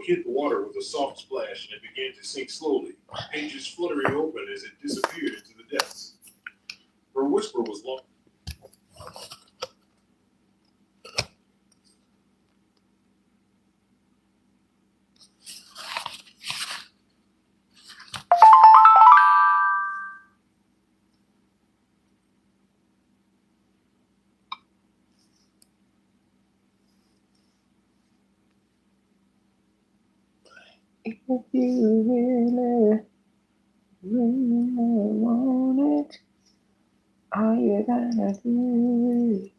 book hit the water with a soft splash and it began to sink slowly, pages fluttering open as it disappeared into the depths. Her whisper was long. If you really, really want it, all you gotta do.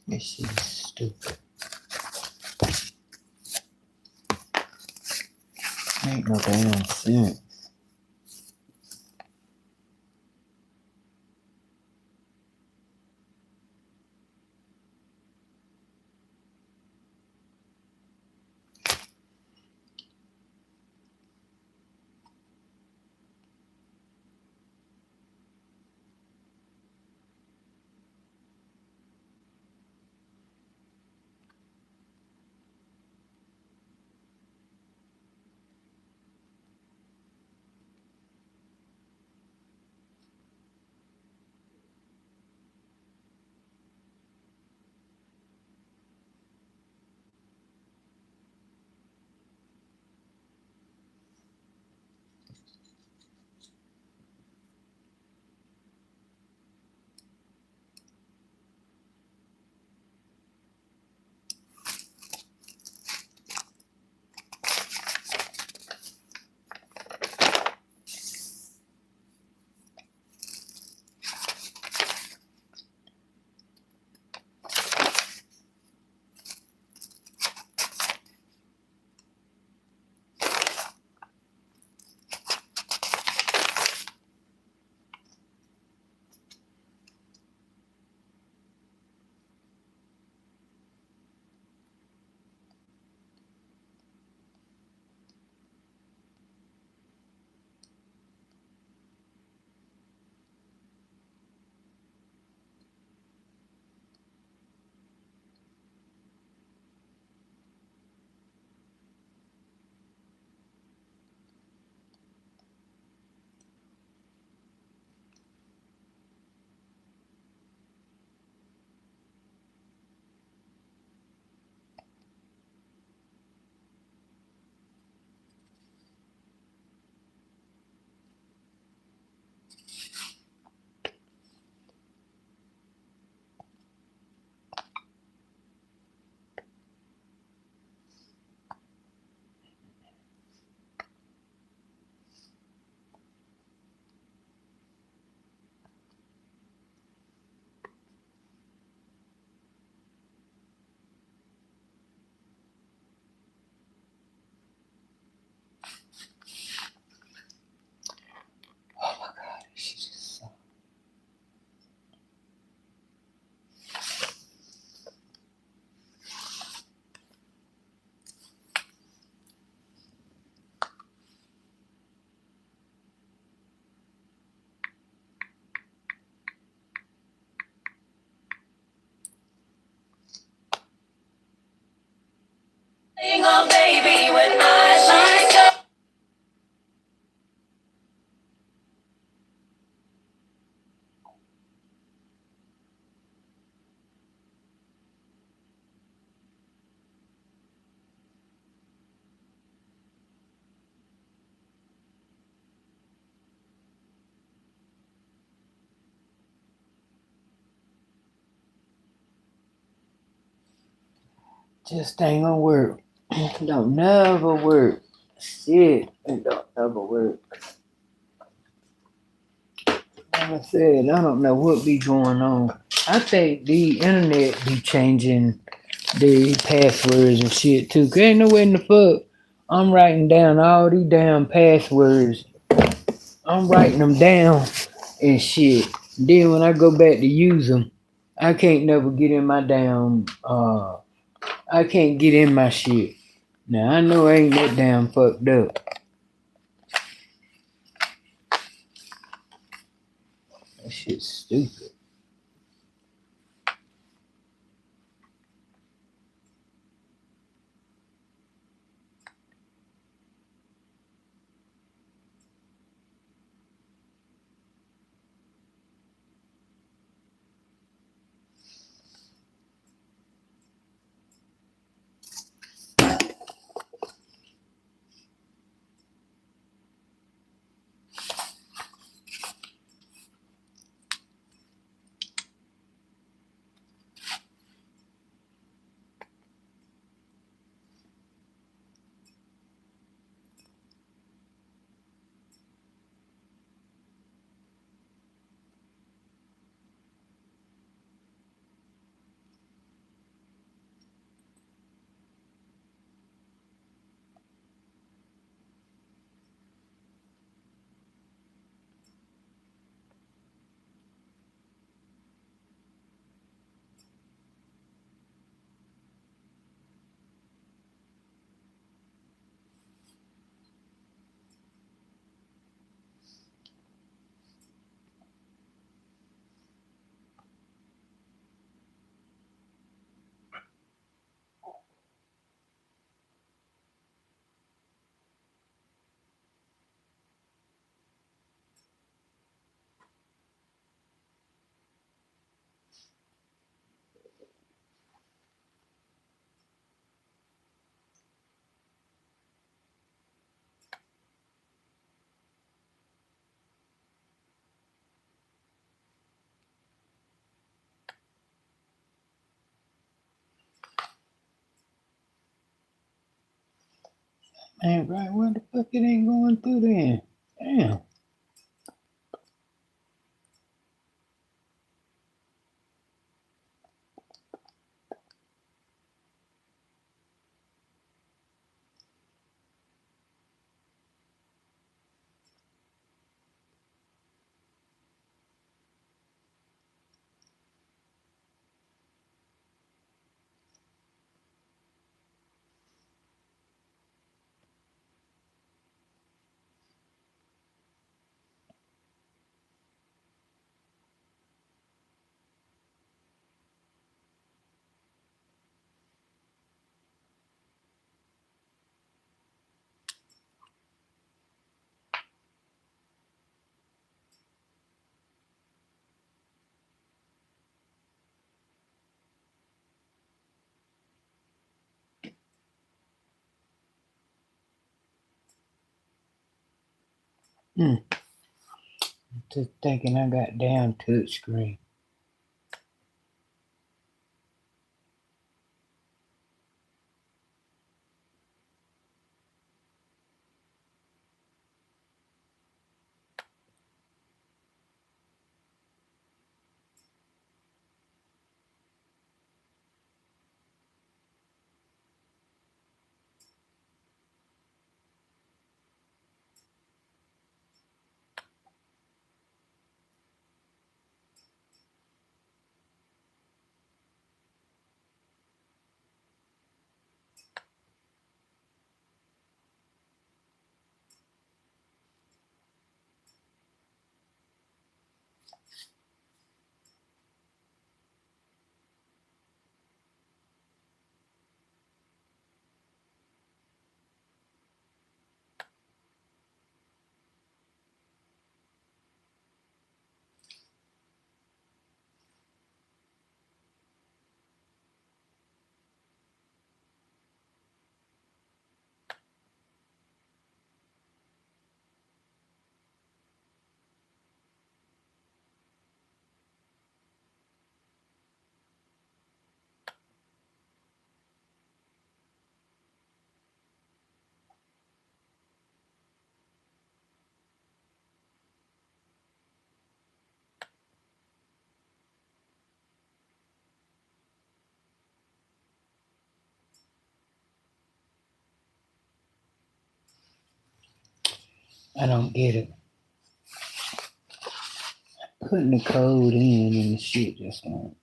This is stupid. Ain't no damn sense. a baby with eyes like yours. Just ain't gonna work. Don't never work. Shit, it don't never work. Like I said, I don't know what be going on. I think the internet be changing the passwords and shit too. 'Cause ain't no way in the fuck I'm writing down all these damn passwords. I'm writing them down and shit. Then when I go back to use them, I can't never get in my damn I can't get in my shit. Now I know I ain't that damn fucked up. That shit's stupid. Ain't right. Where the fuck it ain't going through then? Damn. Just thinking I got damn touch screen. I don't get it. Putting the code in and the shit just won't.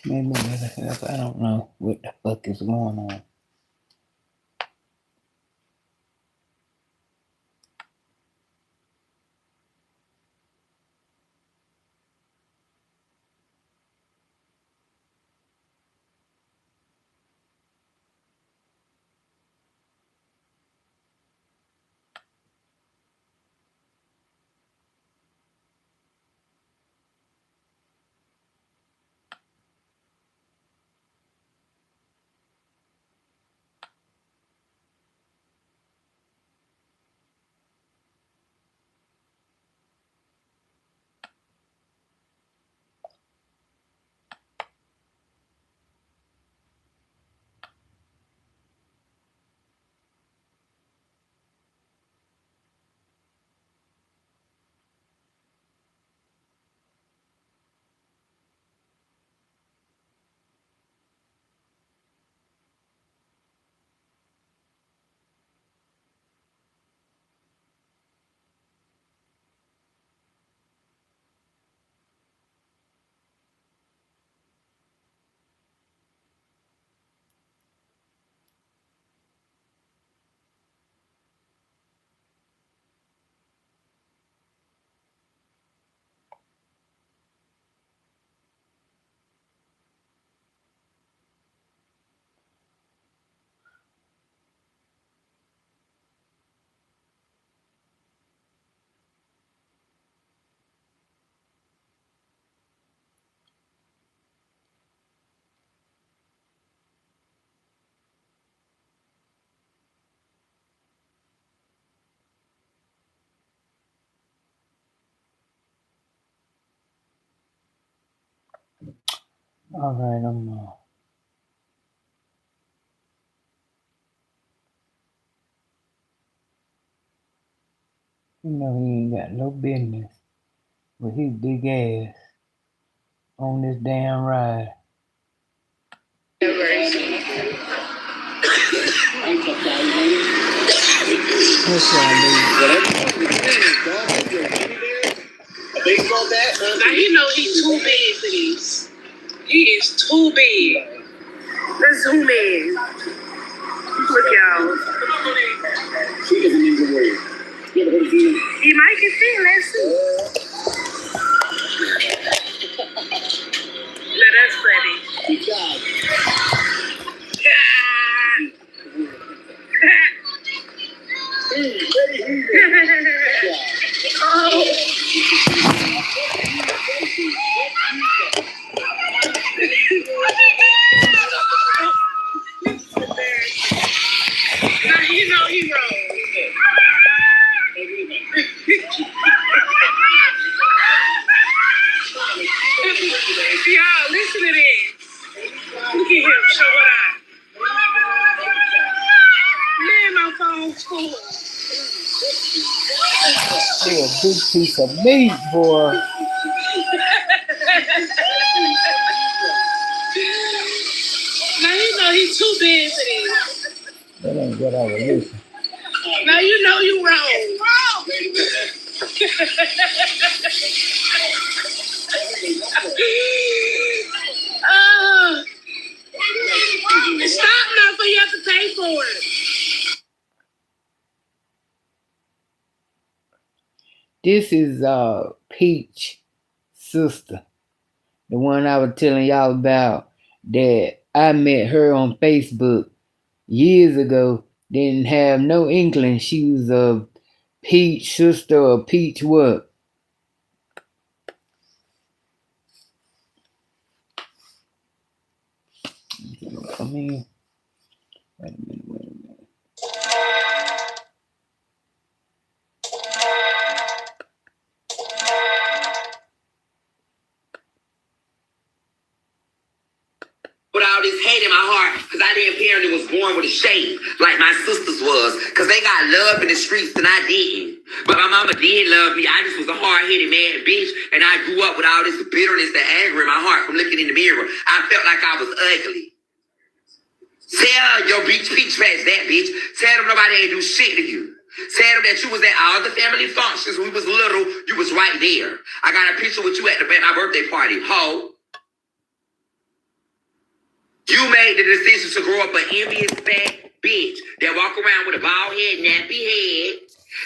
Maybe I don't know what the fuck is going on. All right, he ain't got no business with his big ass on this damn ride. What's wrong, A baseball bat? Now you know he's too big for these. He is too big. Let's zoom in. Look, y'all. She doesn't use a word. He might can see. Let's see. Now that's funny. Good job. Oh. Now you know he wrong. Y'all, listen to this. Look at him. Show it out. Man, my phone's full. You're a big piece of meat, boy. Now you know he's too big for this. That ain't what I was listening. Now you know you wrong. Stop now, so you have to pay for it. This is Peach sister, the one I was telling y'all about that I met her on Facebook years ago. Didn't have no inkling she was a Peach sister or Peach what. Come in. Wait a minute. With all this hate in my heart, because I didn't apparently was born with a shape like my sisters was, because they got love in the streets and I didn't. But my mama did love me. I just was a hard-headed mad bitch, and I grew up with all this bitterness and anger in my heart from looking in the mirror. I felt like I was ugly. Tell your beach peach patch that bitch. Tell them nobody ain't do shit to you. Tell them that you was at all the family functions when we was little. You was right there. I got a picture with you at my birthday party, ho. You made the decision to grow up an envious fat bitch that walk around with a bald head, nappy head,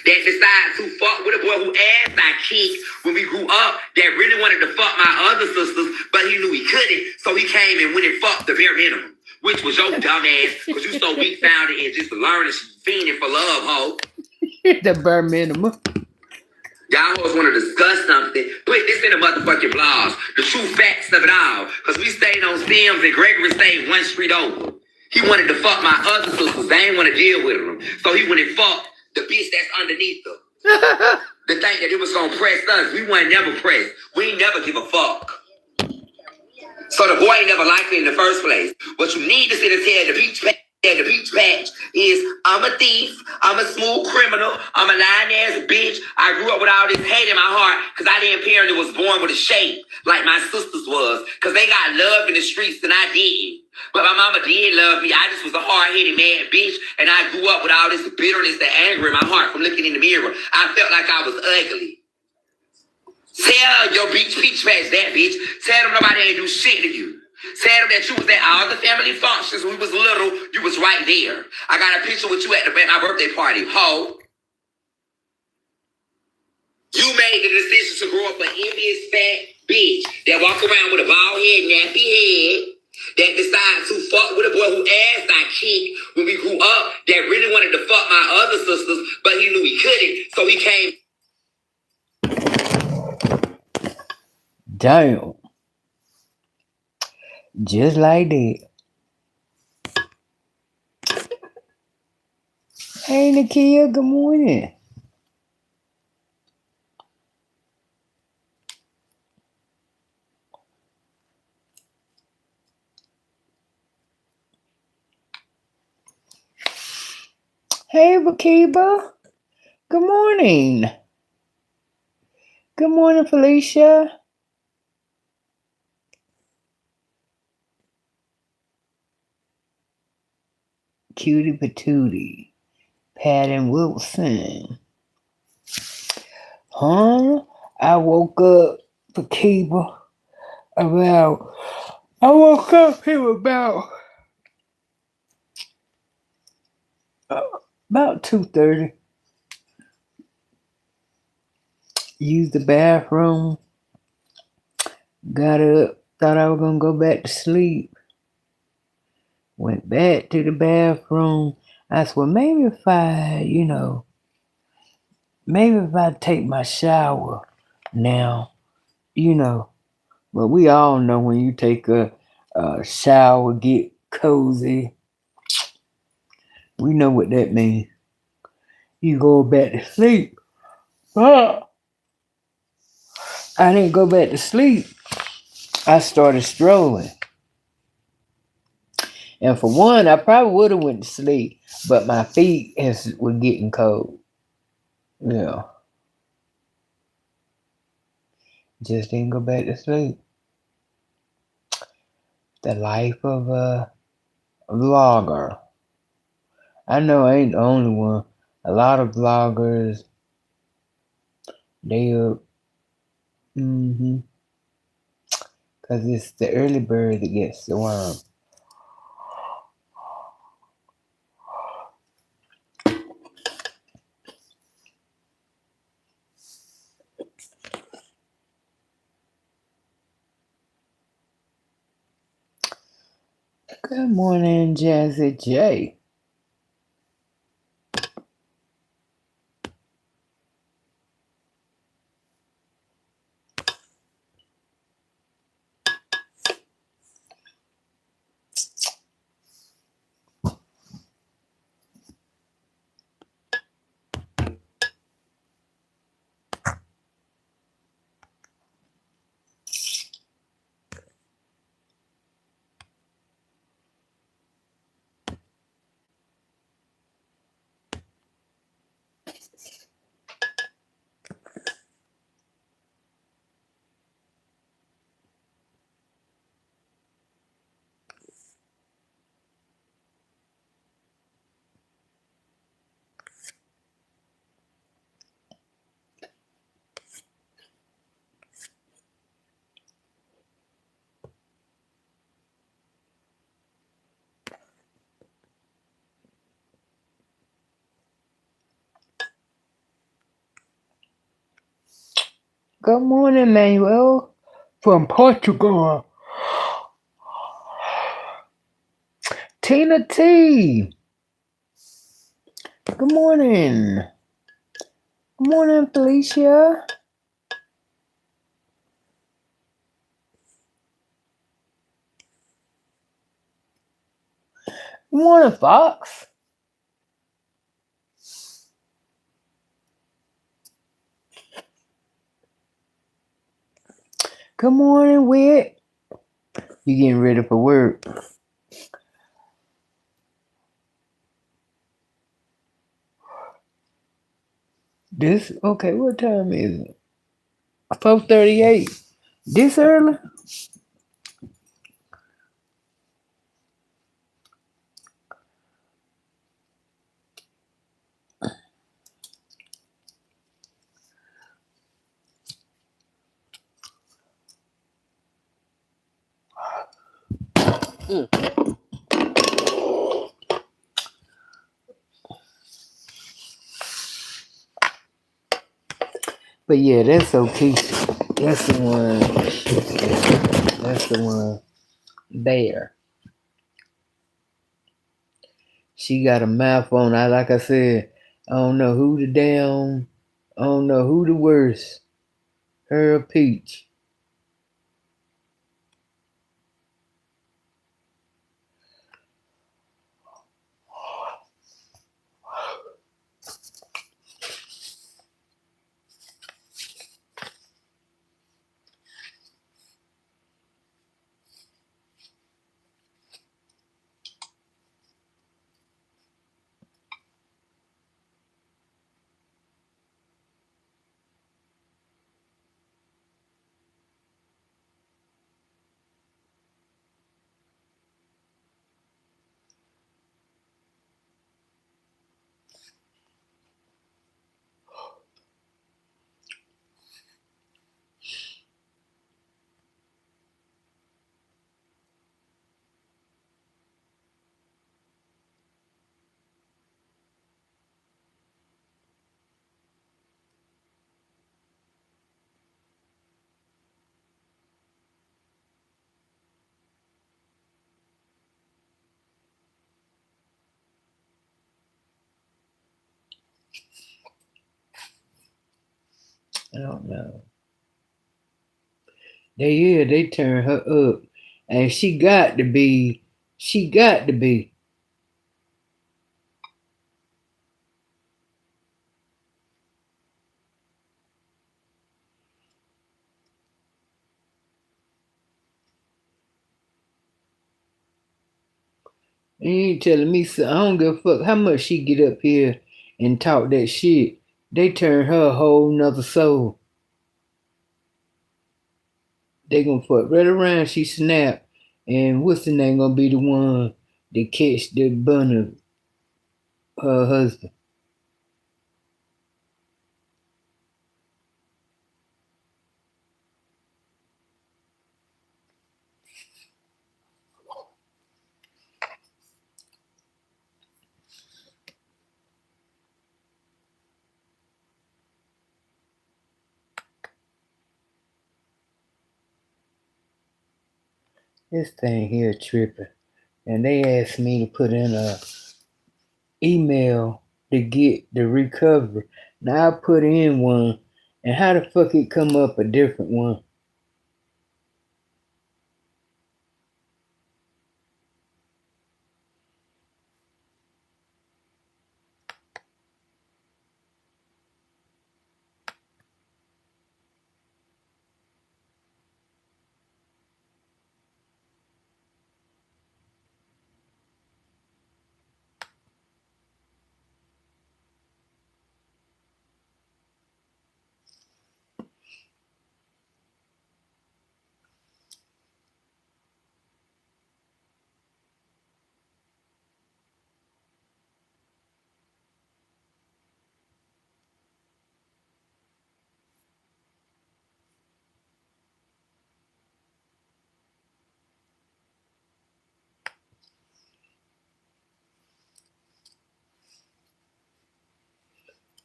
that decides to fuck with a boy who asked I kicked when we grew up, that really wanted to fuck my other sisters, but he knew he couldn't, so he came and went and fucked the bare minimum, which was your dumb ass, because you so weak-founded and just learning, fiending for love, ho. The bare minimum. Y'all always want to discuss something. Put this in the motherfucking blogs. The true facts of it all. Because we stayed on Stems and Gregory stayed one street over. He wanted to fuck my other sisters. They ain't want to deal with them. So he went and fucked the bitch that's underneath them. The thing that it was going to press us. We weren't never pressed. We ain't never give a fuck. So the boy ain't never liked me in the first place. What you need to sit and tell the peach patch is I'm a thief, I'm a smooth criminal, I'm a lying ass bitch. I grew up with all this hate in my heart because I didn't apparently was born with a shape like my sisters was, because they got love in the streets and I didn't. But my mama did love me. I just was a hard-headed mad bitch, and I grew up with all this bitterness and anger in my heart from looking in the mirror. I felt like I was ugly. Tell your beach peach patch that bitch. Tell them nobody ain't do shit to you. Tell them that you was at all the family functions when we was little. You was right there. I got a picture with you at my birthday party, ho. You made the decision to grow up an envious fat bitch that walk around with a bald head, nappy head, that decides to fuck with a boy who asked I kicked when we grew up, that really wanted to fuck my other sisters, but he knew he couldn't, so he came. Damn. Just like that. Hey, Nakia, good morning. Hey, Bakiba. Good morning. Good morning, Felicia. Cutie Patootie. Patton Wilson. Huh? I woke up, Bakiba, I woke up here about 2:30. Used the bathroom. Got up. Thought I was gonna go back to sleep. Went back to the bathroom. I said, well, maybe if I take my shower now, but we all know when you take a shower, get cozy. We know what that means. You go back to sleep. I didn't go back to sleep. I started strolling. And for one, I probably would have went to sleep, but my feet were getting cold. Yeah. Just didn't go back to sleep. The life of a vlogger. I know I ain't the only one. A lot of vloggers, they up. Because it's the early bird that gets the worm. Good morning, Jazzy J. Good morning, Manuel from Portugal. Tina T. Good morning. Good morning, Felicia. Good morning, Fox. Good morning, Whit. You getting ready for work? Okay, what time is it? 4:38. This early? But yeah, that's okay. That's the one. That's the one there. She got a mouth on. Like I said, I don't know who the worst. Her or Peach. I don't know. They turn her up. And she got to be. You ain't telling me so. I don't give a fuck how much she get up here and talk that shit. They turn her a whole nother soul. They gonna fuck right around. She snap, and what's the name gonna be the one that catch the bun of her husband? This thing here tripping. and they asked me to put in a email to get the recovery. Now I put in one, and how the fuck it come up a different one?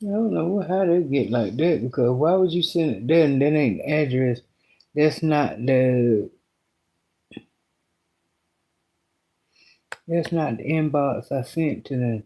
I don't know how they get like that, because why would you send it there and that ain't the address? That's not the inbox I sent to them.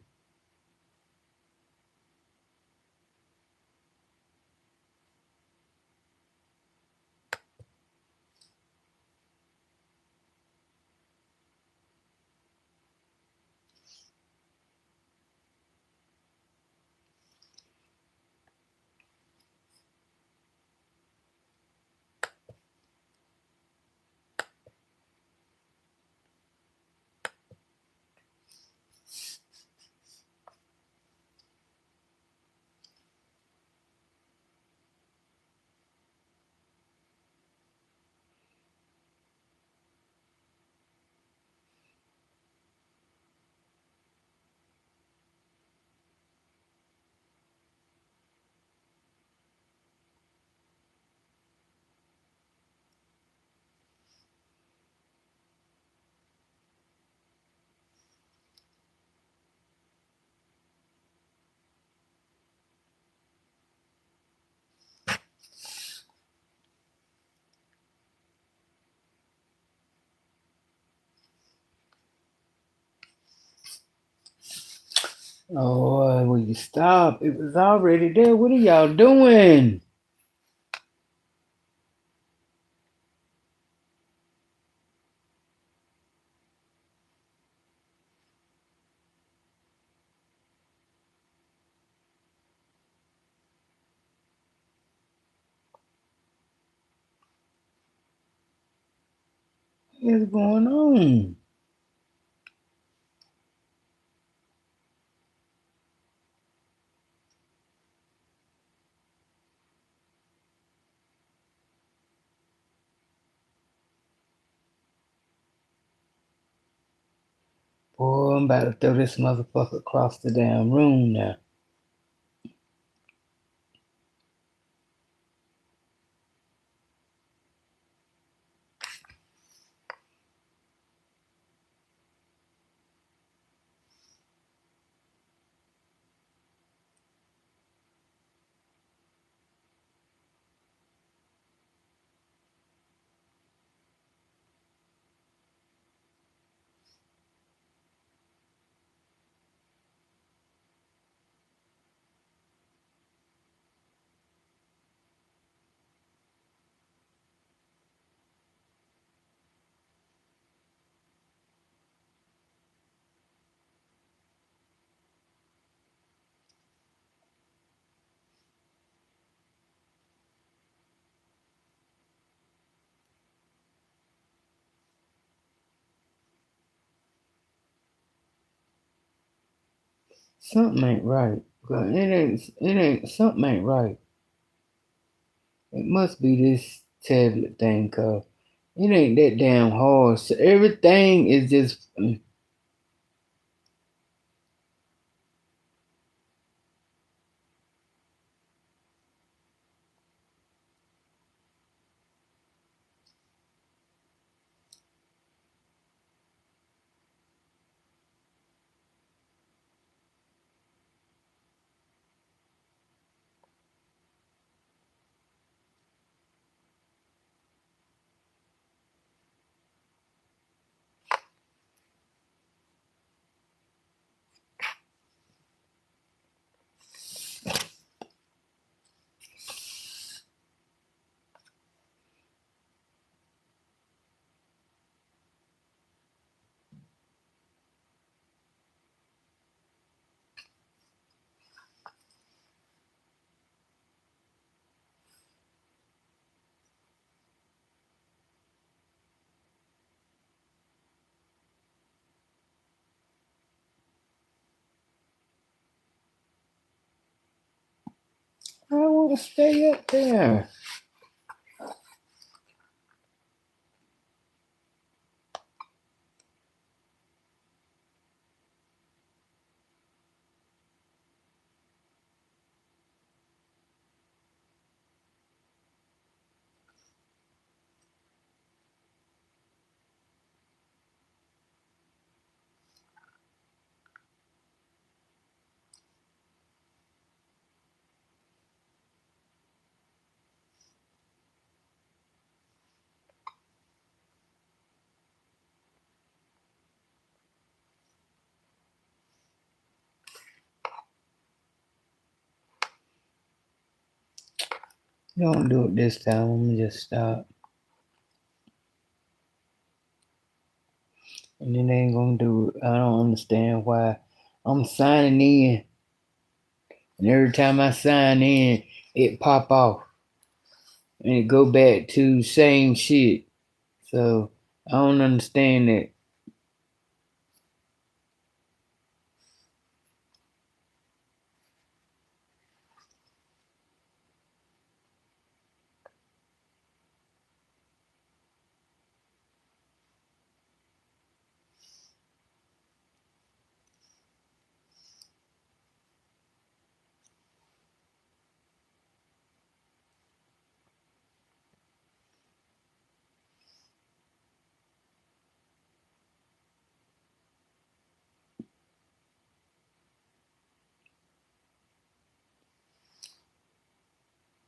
Oh, will you stop? It was already there. What are y'all doing? What's going on? Boy, I'm about to throw this motherfucker across the damn room now. Something ain't right. Something ain't right. It must be this tablet thing, cause it ain't that damn hard. So everything is just don't stay up there. Don't do it this time. I'm gonna just stop. And then they ain't gonna do it. I don't understand why I'm signing in. And every time I sign in, it pop off. And it go back to same shit. So I don't understand that.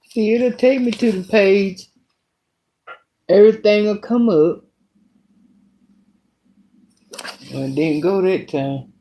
See, it'll take me to the page. Everything will come up. Well, it didn't go that time.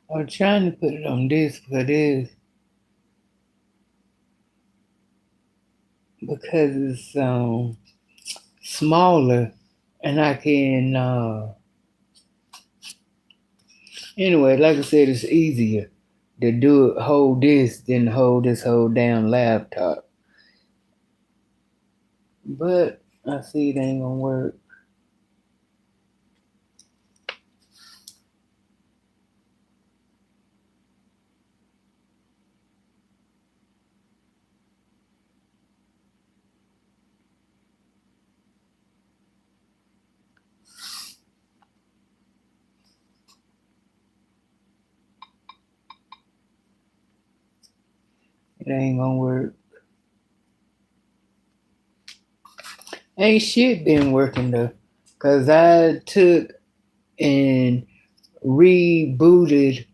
I was trying to put it on this, but it's because it's smaller, and I can anyway. Like I said, it's easier to do it. Hold this than hold this whole damn laptop. But I see it ain't gonna work. It ain't gonna work. Ain't shit been working though, cause I took and rebooted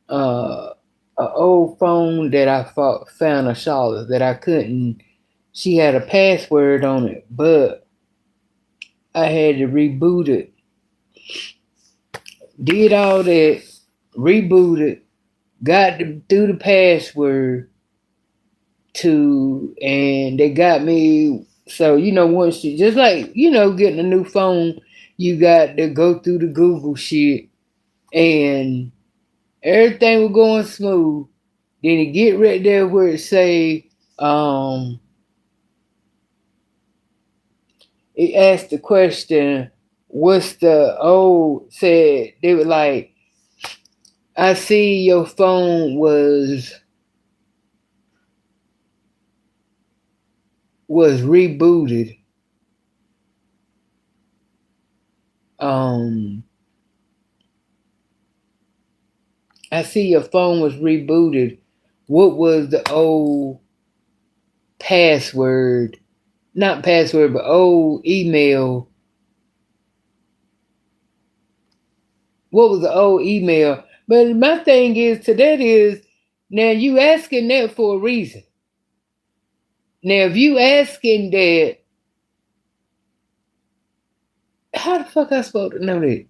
a old phone that I found a Charlotte that I couldn't. She had a password on it, but I had to reboot it. Did all that, rebooted, got through the password to, and they got me. So once you just like getting a new phone, you got to go through the Google shit, and everything was going smooth. Then it get right there where it say, it asked the question, what's the old, said, they were like, I see your phone was rebooted. I see your phone was rebooted. What was the old password? Not password, but old email. What was the old email? But my thing is, to that is, now you asking that for a reason. Now, if you asking that, how the fuck I supposed to know that?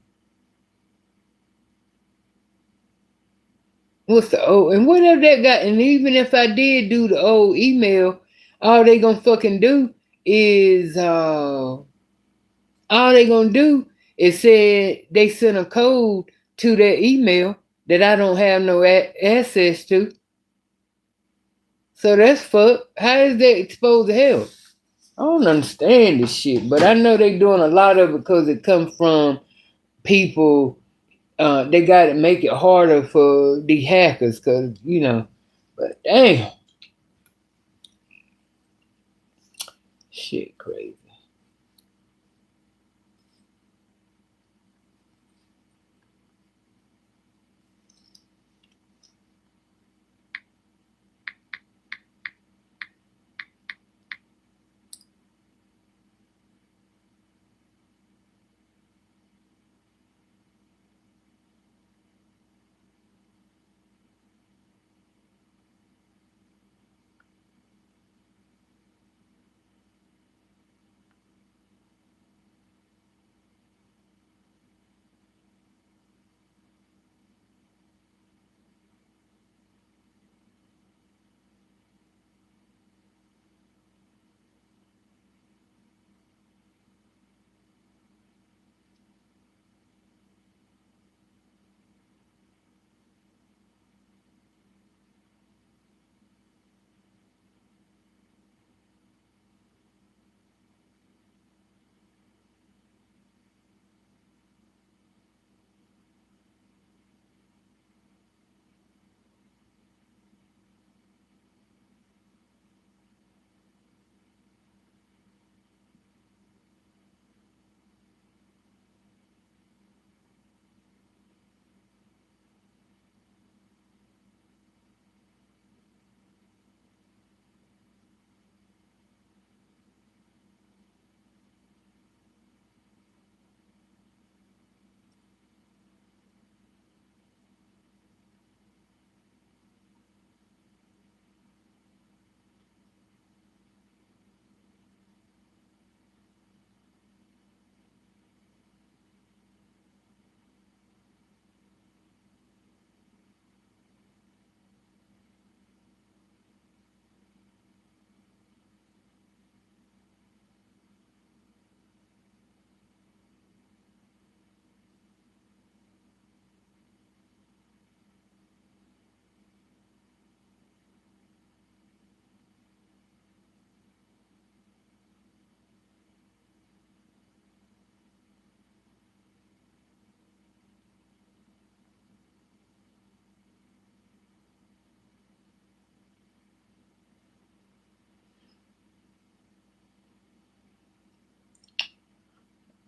What's the old and whatever that got? And even if I did do the old email, all they gonna fucking do is all they gonna do is say they send a code to their email that I don't have no access to. So that's fuck. How is that supposed to help? I don't understand this shit, but I know they doing a lot of it because it comes from people. They got to make it harder for the hackers, because But damn, shit, crazy.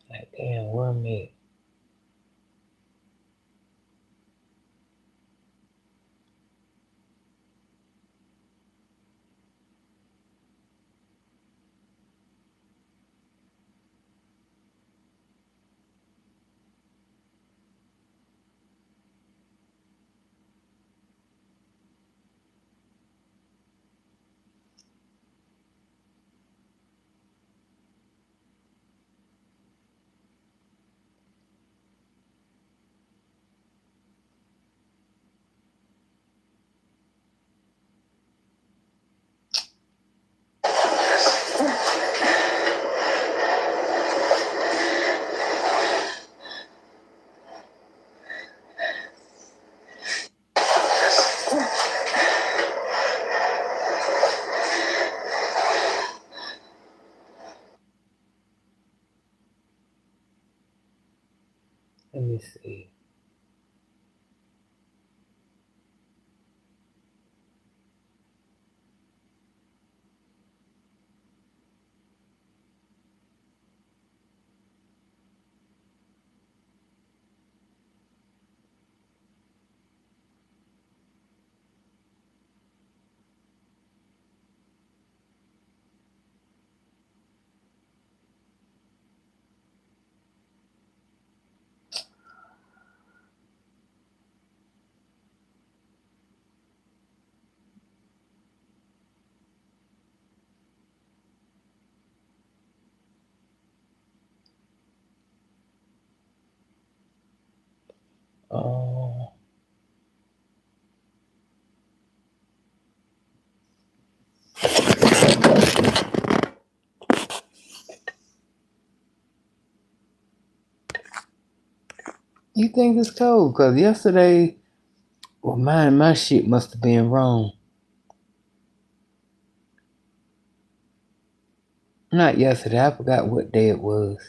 Like, damn, where am I? Let me see. Oh. You think it's cold? Cause yesterday, well, my shit must have been wrong. Not yesterday. I forgot what day it was.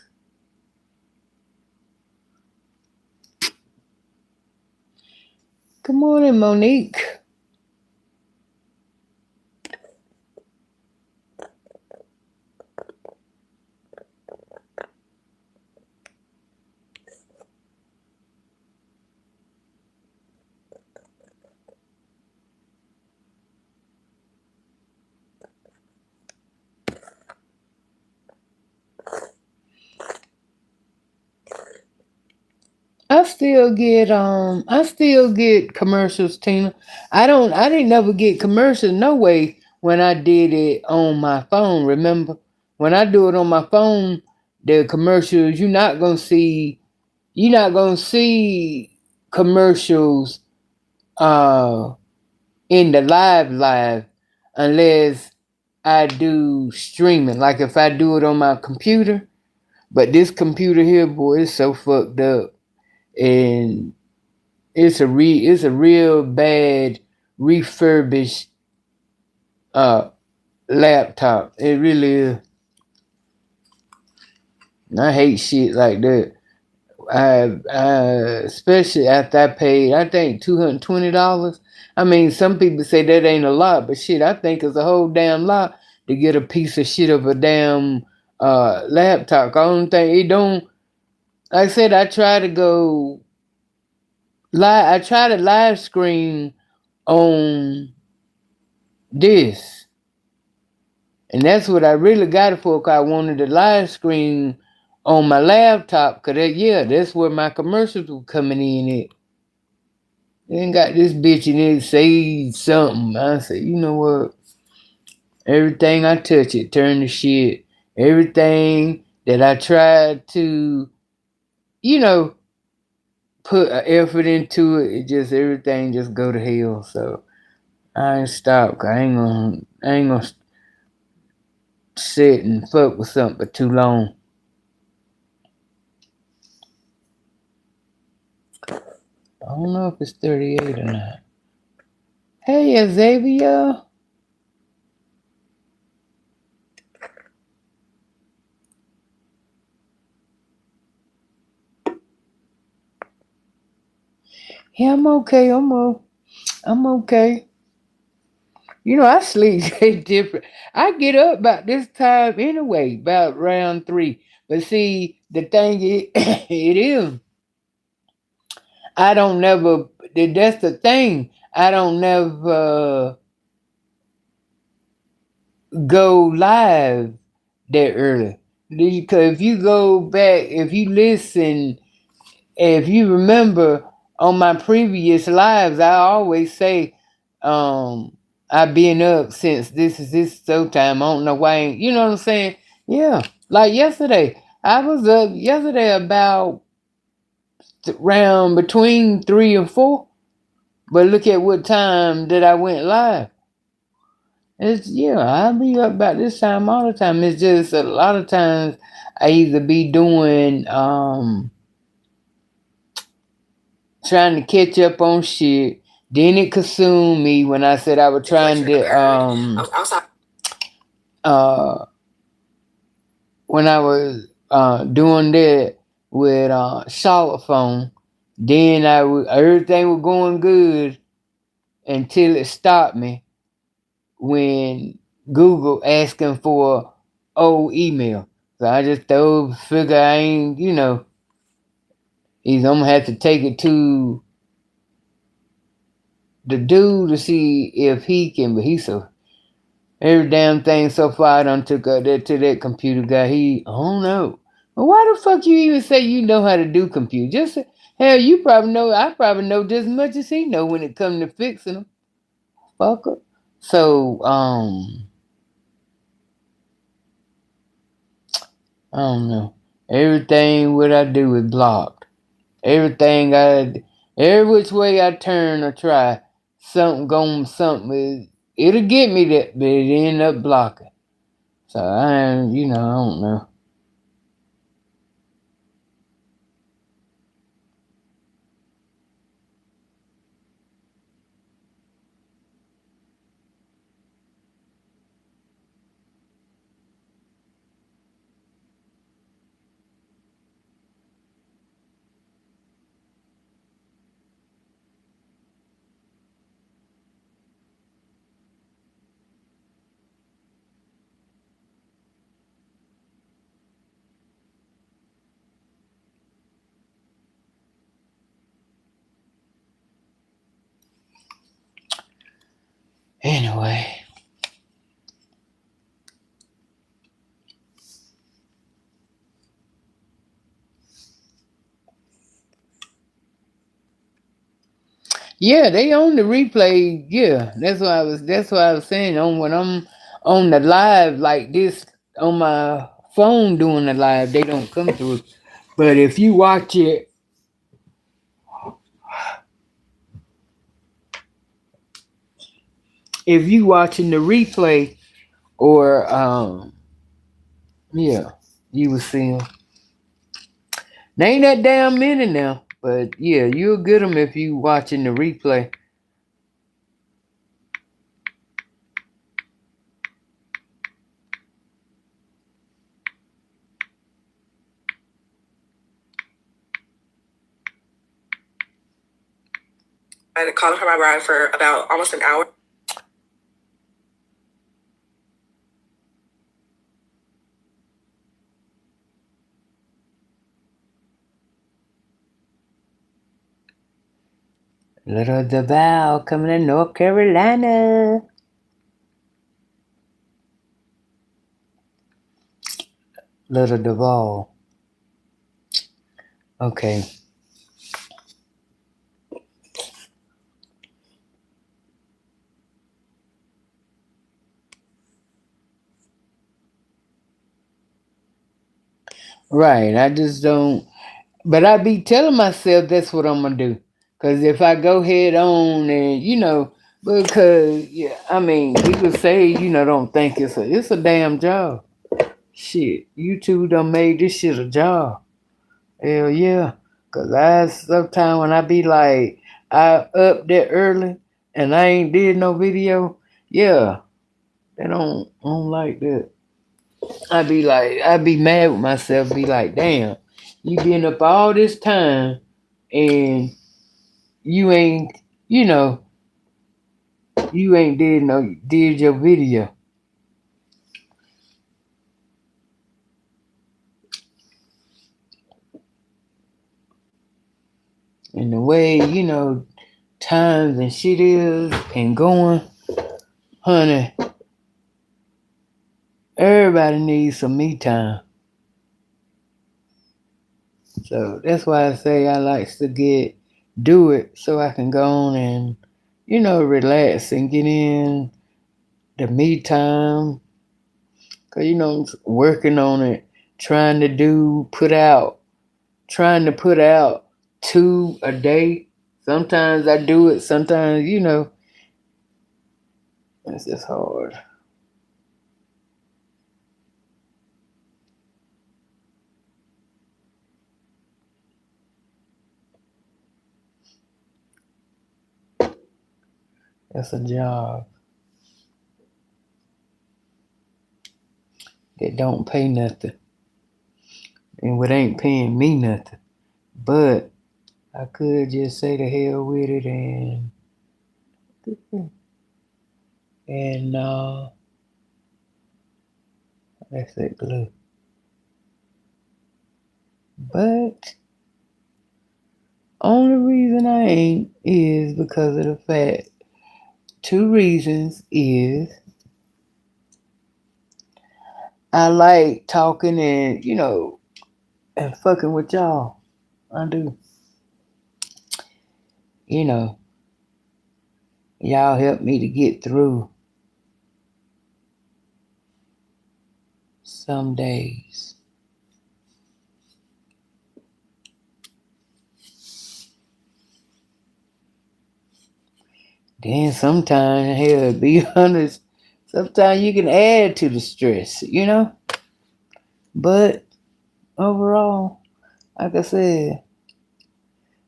Good morning, Monique. I still get commercials, Tina. I didn't never get commercials no way when I did it on my phone, remember? When I do it on my phone, the commercials you're not gonna see commercials in the live unless I do streaming. Like if I do it on my computer, but this computer here, boy, it's so fucked up. And it's a real bad refurbished laptop. It really is. I hate shit like that. Especially after I paid, I think $220. I mean, some people say that ain't a lot, but shit, I think it's a whole damn lot to get a piece of shit of a damn laptop. I don't think it don't. Like I said, I try to live stream on this. And that's what I really got it for, because I wanted to live stream on my laptop, because that's where my commercials were coming in at. Then got this bitch in it say something. I said, you know what? Everything I touch it turn to shit. Everything that I tried to, you know, put an effort into it, everything just go to hell. So I ain't stop. I ain't gonna sit and fuck with something for too long. I don't know if it's 38 or not. Hey, Xavier. Yeah, I'm okay. I'm okay. You know, I sleep different. I get up about this time anyway, about round 3. But see, the thing is, it is, I don't never, that's the thing. I don't never go live that early. Because if you go back, if you listen, if you remember on my previous lives, I always say, I've been up since this so time. I don't know why. You know what I'm saying? Yeah. Like yesterday, I was up yesterday about around between 3 and 4. But look at what time that I went live. I'll be up about this time all the time. It's just a lot of times I either be doing trying to catch up on shit. Then it consumed me when I said I was trying to when I was doing that with Charlotte phone. Then everything was going good until it stopped me when Google asking for old email. So I just figure I ain't, either I'm gonna have to take it to the dude to see if he can, but he's so every damn thing so far I done took that to that computer guy. I don't know. Well, why the fuck you even say you know how to do computer? Just hell, you probably know. I probably know just as much as he know when it comes to fixing them, fucker. So I don't know. Everything what I do is blocked. Everything Every which way I turn or try, it'll get me that, but it end up blocking. So I don't know. Anyway. Yeah, they own the replay. Yeah, that's what I was saying. On when I'm on the live like this on my phone doing the live, they don't come through. But if you watch it, if you watching the replay or yeah, you will see them. They ain't that damn many now, but yeah, you'll get them if you watching the replay. I had to call her my ride for about almost an hour. Little DeVal coming to North Carolina. Little Duval. Okay. Right. I just don't. But I be telling myself that's what I'm gonna do. Cause if I go head on and because yeah, I mean people say don't think it's a damn job. Shit, YouTube done made this shit a job. Hell yeah. Cause I sometimes when I be like I up that early and I ain't did no video, yeah, they don't like that. I be mad with myself, be like, damn, you been up all this time and you ain't, you know, you ain't did your video. And the way, times and shit is and going, honey, everybody needs some me time. So that's why I say I likes to do it so I can go on and, relax and get in the me time. Cause I'm working on it, trying to put out 2 a day. Sometimes I do it, sometimes, it's just hard. That's a job that don't pay nothing. And what ain't paying me nothing. But I could just say the hell with it and that's that glue. But only reason I ain't is because of the fact 2 reasons is I like talking and fucking with y'all. I do. Y'all help me to get through some days. Then sometimes, hell, be honest, sometimes you can add to the stress, you know? But overall, like I said,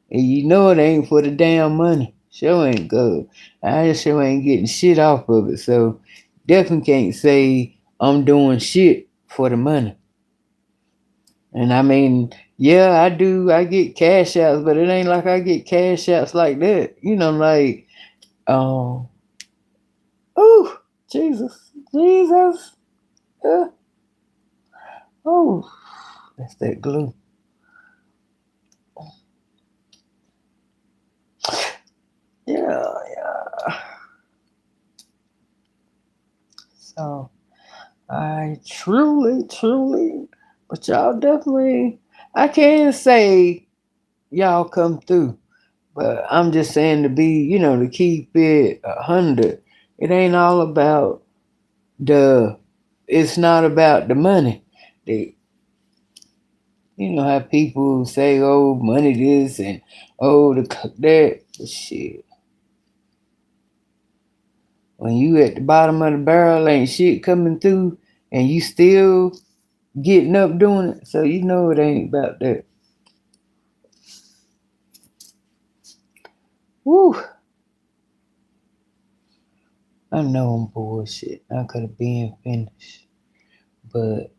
you know it ain't for the damn money. Sure ain't good. I sure ain't getting shit off of it. So definitely can't say I'm doing shit for the money. And I mean, yeah, I do. I get cash outs, but it ain't like I get cash outs like that. You know, like, oh, Jesus, Jesus. Uh, oh, that's that glue. Yeah, yeah. So I truly, truly, but y'all definitely, I can say y'all come through. But I'm just saying to be, to keep it 100. It ain't all about it's not about the money. They, you know how people say, oh, money this and oh, that. But shit. When you at the bottom of the barrel, ain't shit coming through and you still getting up doing it. So you know it ain't about that. Woo. I know I'm bullshit. I could have been finished. But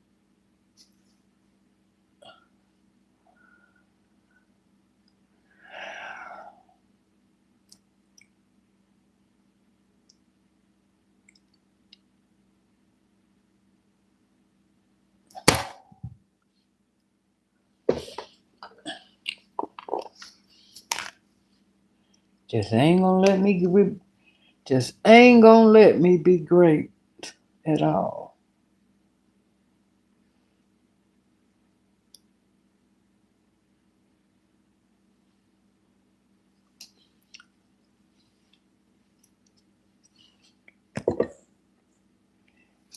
just ain't gonna let me just ain't gonna let me be great at all.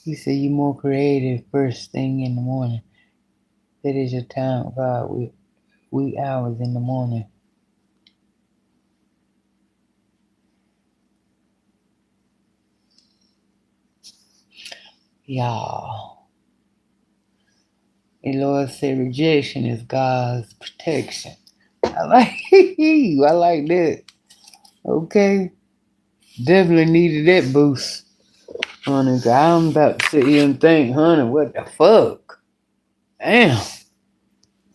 You say you're more creative first thing in the morning. That is your time, God. We hours in the morning. Y'all. The Lord said rejection is God's protection. I like I like that. Okay. Definitely needed that boost. Honey, 'cause I'm about to sit here and think, honey, what the fuck? Damn.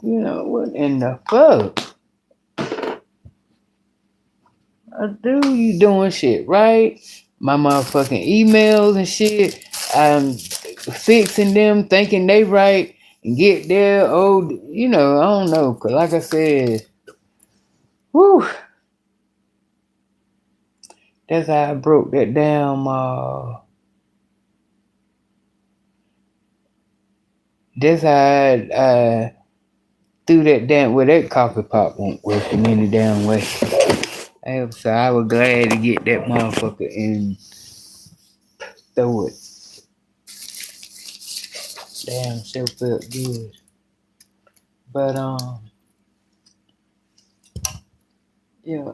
You know, what in the fuck? I do you doing shit, right? My motherfucking emails and shit. I'm fixing them, thinking they right, and get there. Oh, I don't know. 'Cause like I said, whew, that's how I broke that down. That's how I threw that down. Well, that coffee pot won't work in any damn way. So I was glad to get that motherfucker and throw it. Damn, sure felt good. But yeah.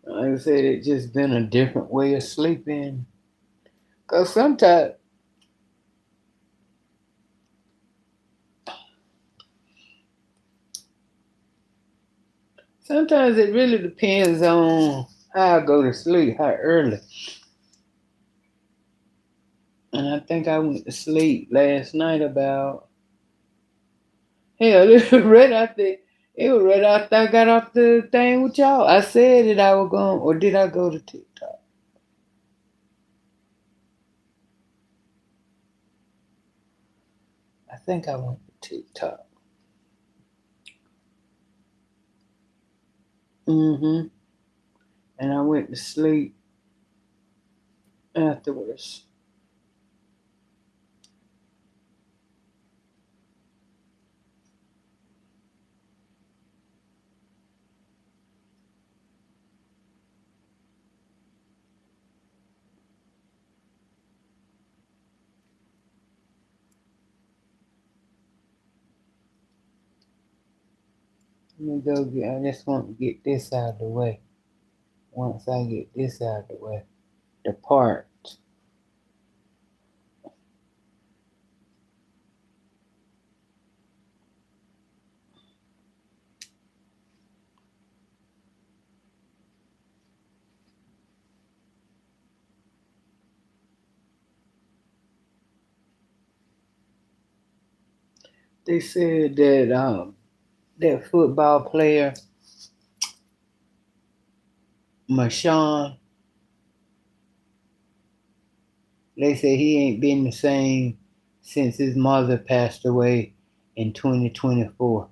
Like I said, it just been a different way of sleeping. Cause sometimes it really depends on how I go to sleep, how early. And I think I went to sleep last night about hell, it was right after I got off the thing with y'all. I said that I was going, or did I go to TikTok? I think I went to TikTok. Mm-hmm. And I went to sleep afterwards. Let me go get. I just want to get this out of the way. Once I get this out of the way, the part. They said that that football player, Marshawn, they say he ain't been the same since his mother passed away in 2024.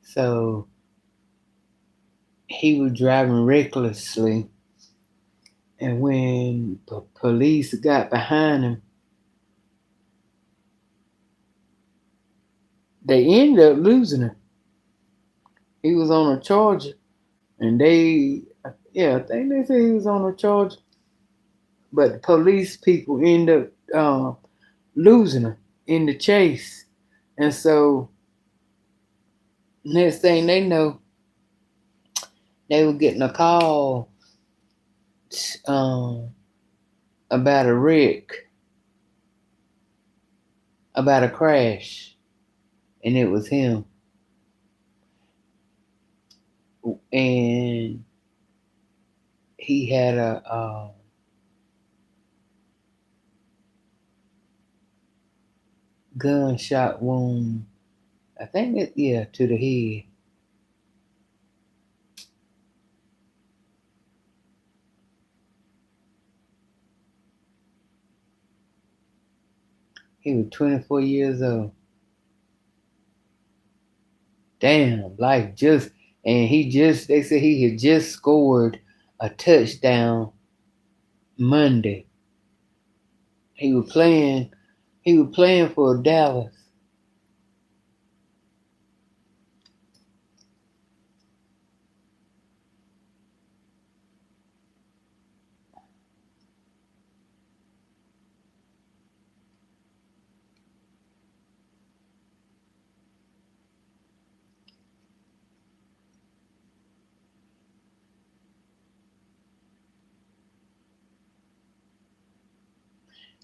So he was driving recklessly, and when the police got behind him, they ended up losing him. He was on a charger, and I think they said he was on a charger, but the police people ended up losing him in the chase, and so next thing they know, they were getting a call um, about a wreck, about a crash, and it was him. And he had a gunshot wound. I think to the head. He was 24 years old. Damn, like they said he had just scored a touchdown Monday. He was playing for Dallas.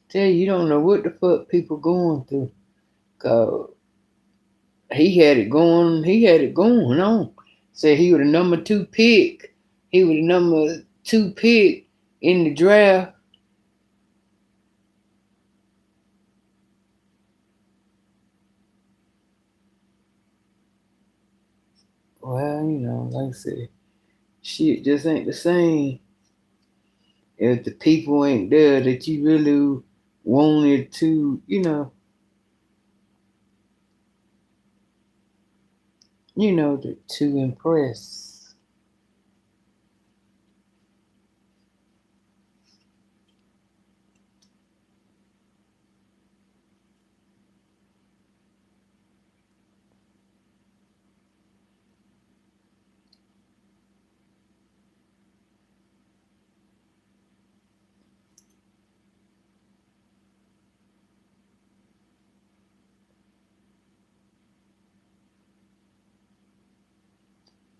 Tell you don't know what the fuck people going through. 'Cause he had it going on. Said he was the number 2 pick. He was the number 2 pick in the draft. Well, like I said, shit just ain't the same if the people ain't there that you really wanted to, to impress.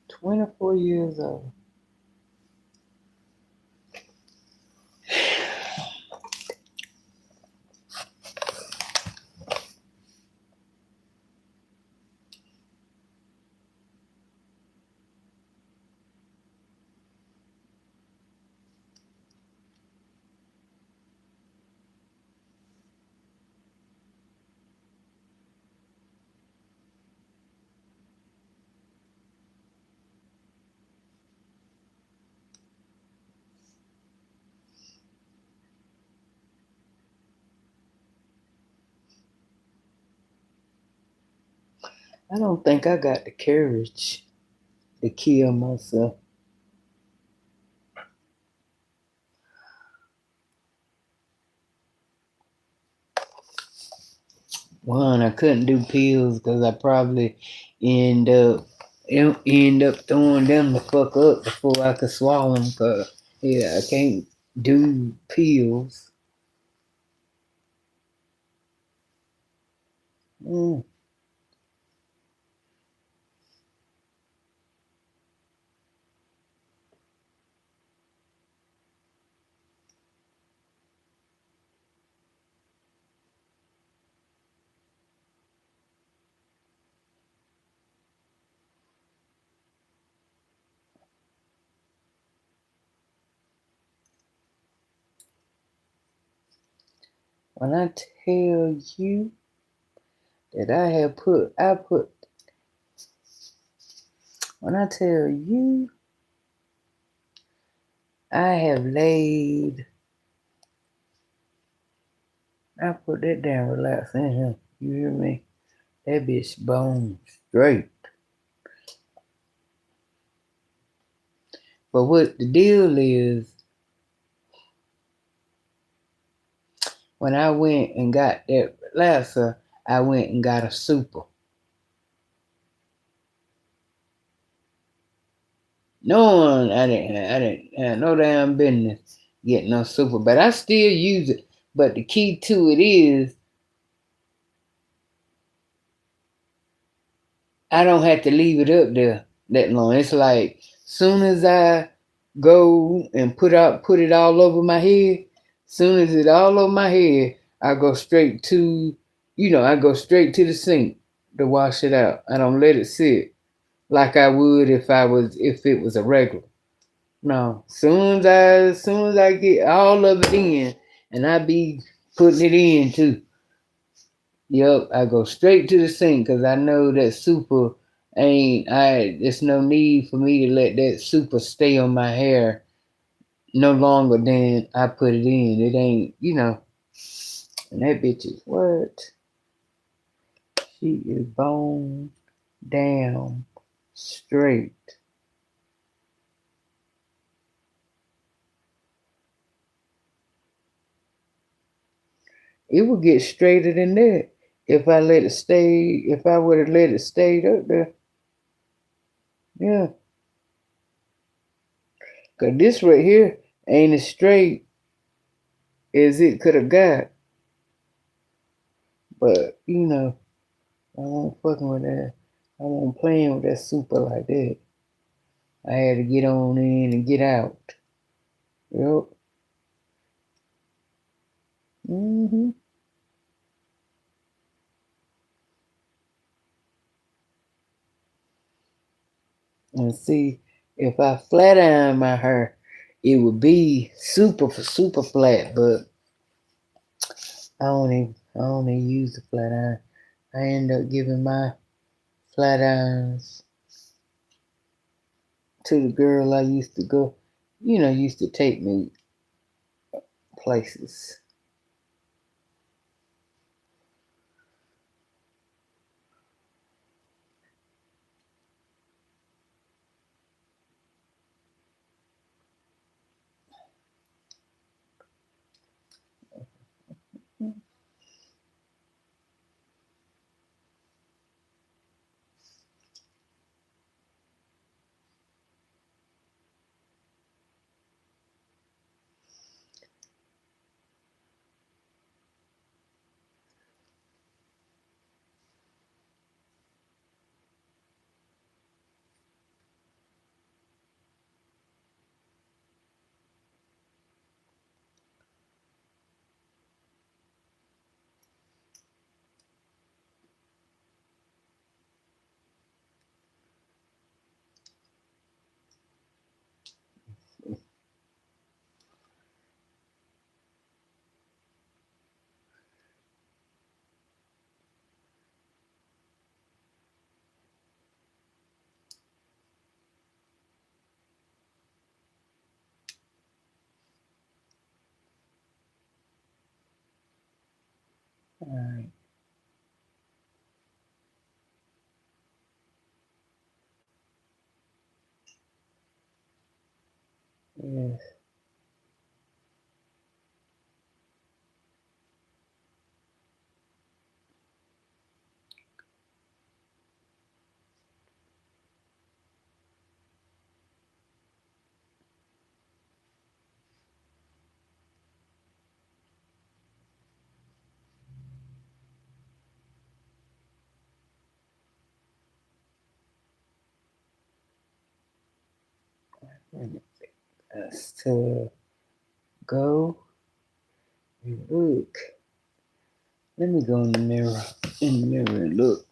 "24 years old. I don't think I got the courage to kill myself. One, I couldn't do pills because I probably end up throwing them the fuck up before I could swallow them. Cause I can't do pills. Mm. When I tell you that when I tell you I have laid, I put that down relax in here. You hear me? That bitch bone straight. But what the deal is, when I went and got that relaxer, I went and got a super. Knowing I didn't have no damn business getting no super, but I still use it. But the key to it is I don't have to leave it up there that long. It's like soon as I go and put it all over my head, soon as it all over my head, I go straight to the sink to wash it out. I don't let it sit like I would if it was a regular. No, soon as I get all of it in, and I be putting it in too. Yep, I go straight to the sink because I know that super there's no need for me to let that super stay on my hair no longer than I put it in. It ain't, and that bitch is what? She is bone down straight. It would get straighter than that if I would have let it stay up there. Yeah. Cause this right here ain't as straight as it could have got. But I won't fucking with that. I won't playing with that super like that. I had to get on in and get out. Yep. hmm And see, if I flat iron my hair, it would be super flat, but I don't even use the flat iron. I end up giving my flat irons to the girl I used to go, used to take me places. All right. Yes. And us to go and look. Let me go in the mirror and look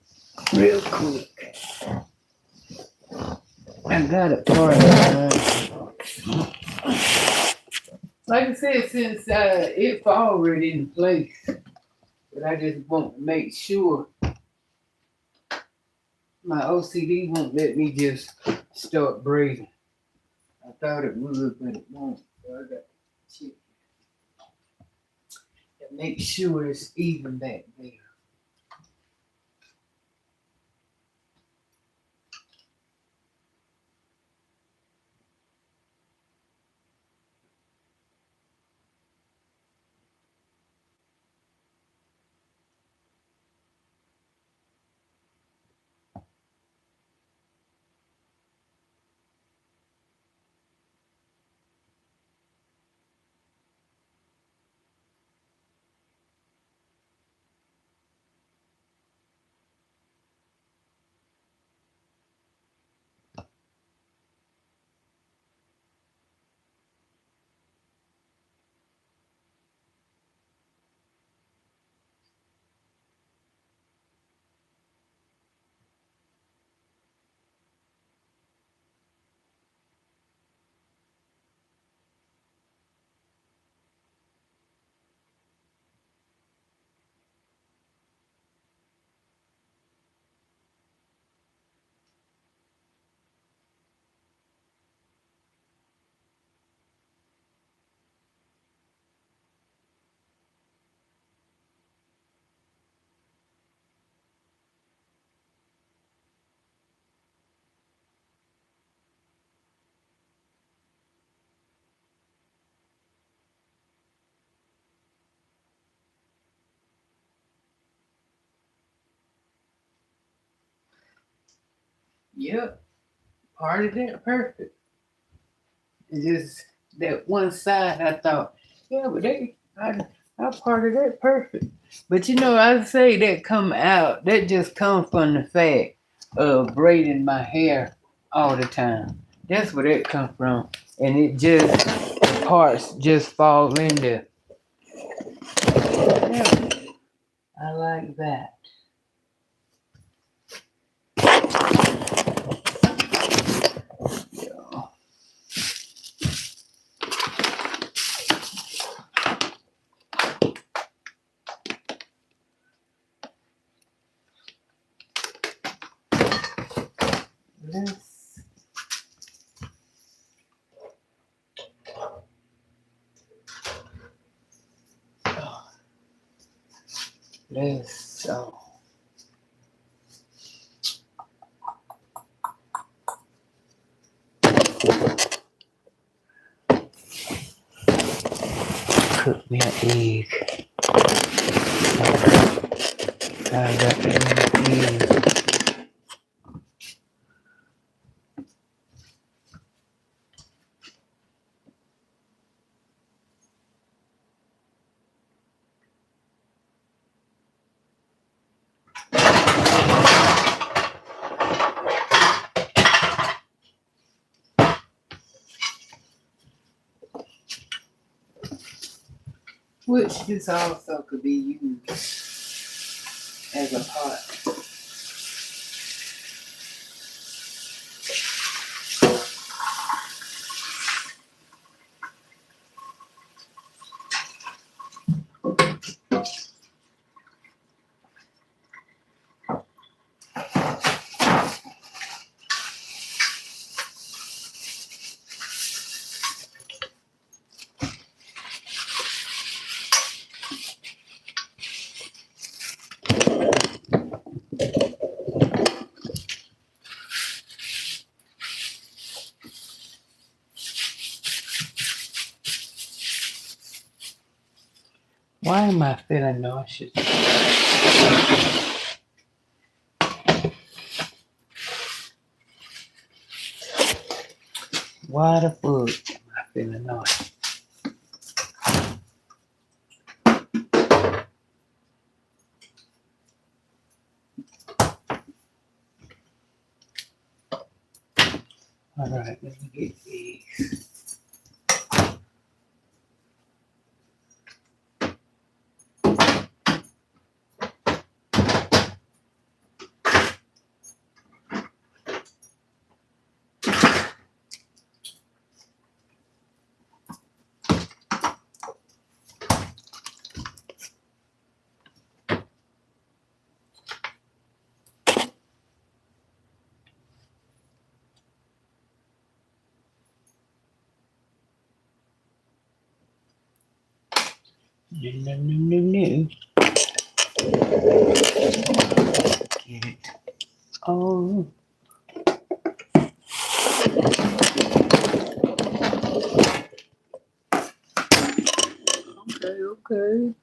real quick. I got it part. Like I said, since it's already in place, but I just want to make sure my OCD won't let me just start braiding. I thought it would, but it won't. So I got to check and make sure it's even back there. Yep, part of that perfect. It's just that one side I thought, yeah, but I part of that perfect. But you know, I say that come out, that just come from the fact of braiding my hair all the time. That's where that come from. And it just, parts just fall in there. Yeah, I like that. Yeah. Let's, let's, cook me an egg. I got an egg. Which this also could be used as a pot. Why am I feeling nauseous? Why the fuck am I feeling nauseous? All right, let me get these. No. Get it. Oh. Okay.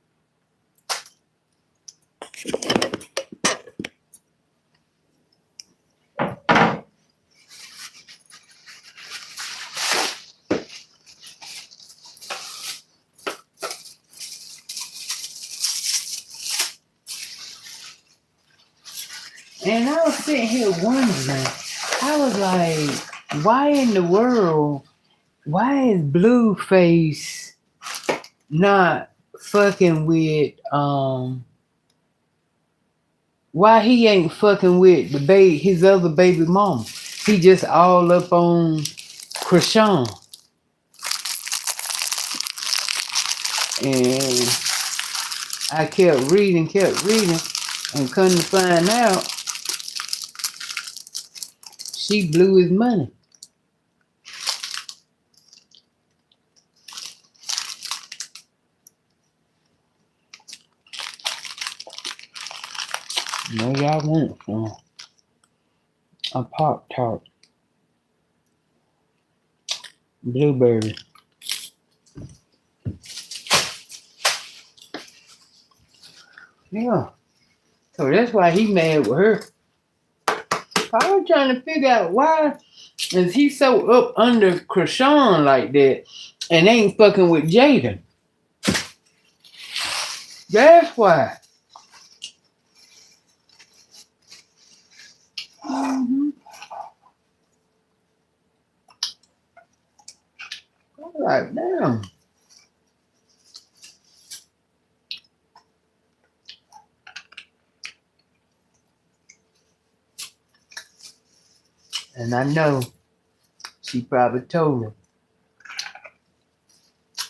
And I was sitting here wondering, I was like, why in the world, why is Blueface not fucking with, why he ain't fucking with his other baby mama? He just all up on Krishan. And I kept reading, and come to find out, she blew his money. No, y'all want some. A Pop Tart. Blueberry. Yeah. So that's why he mad with her. I was trying to figure out why is he so up under Krishan like that and ain't fucking with Jada. That's why. Mm-hmm. I'm like, damn. And I know she probably told him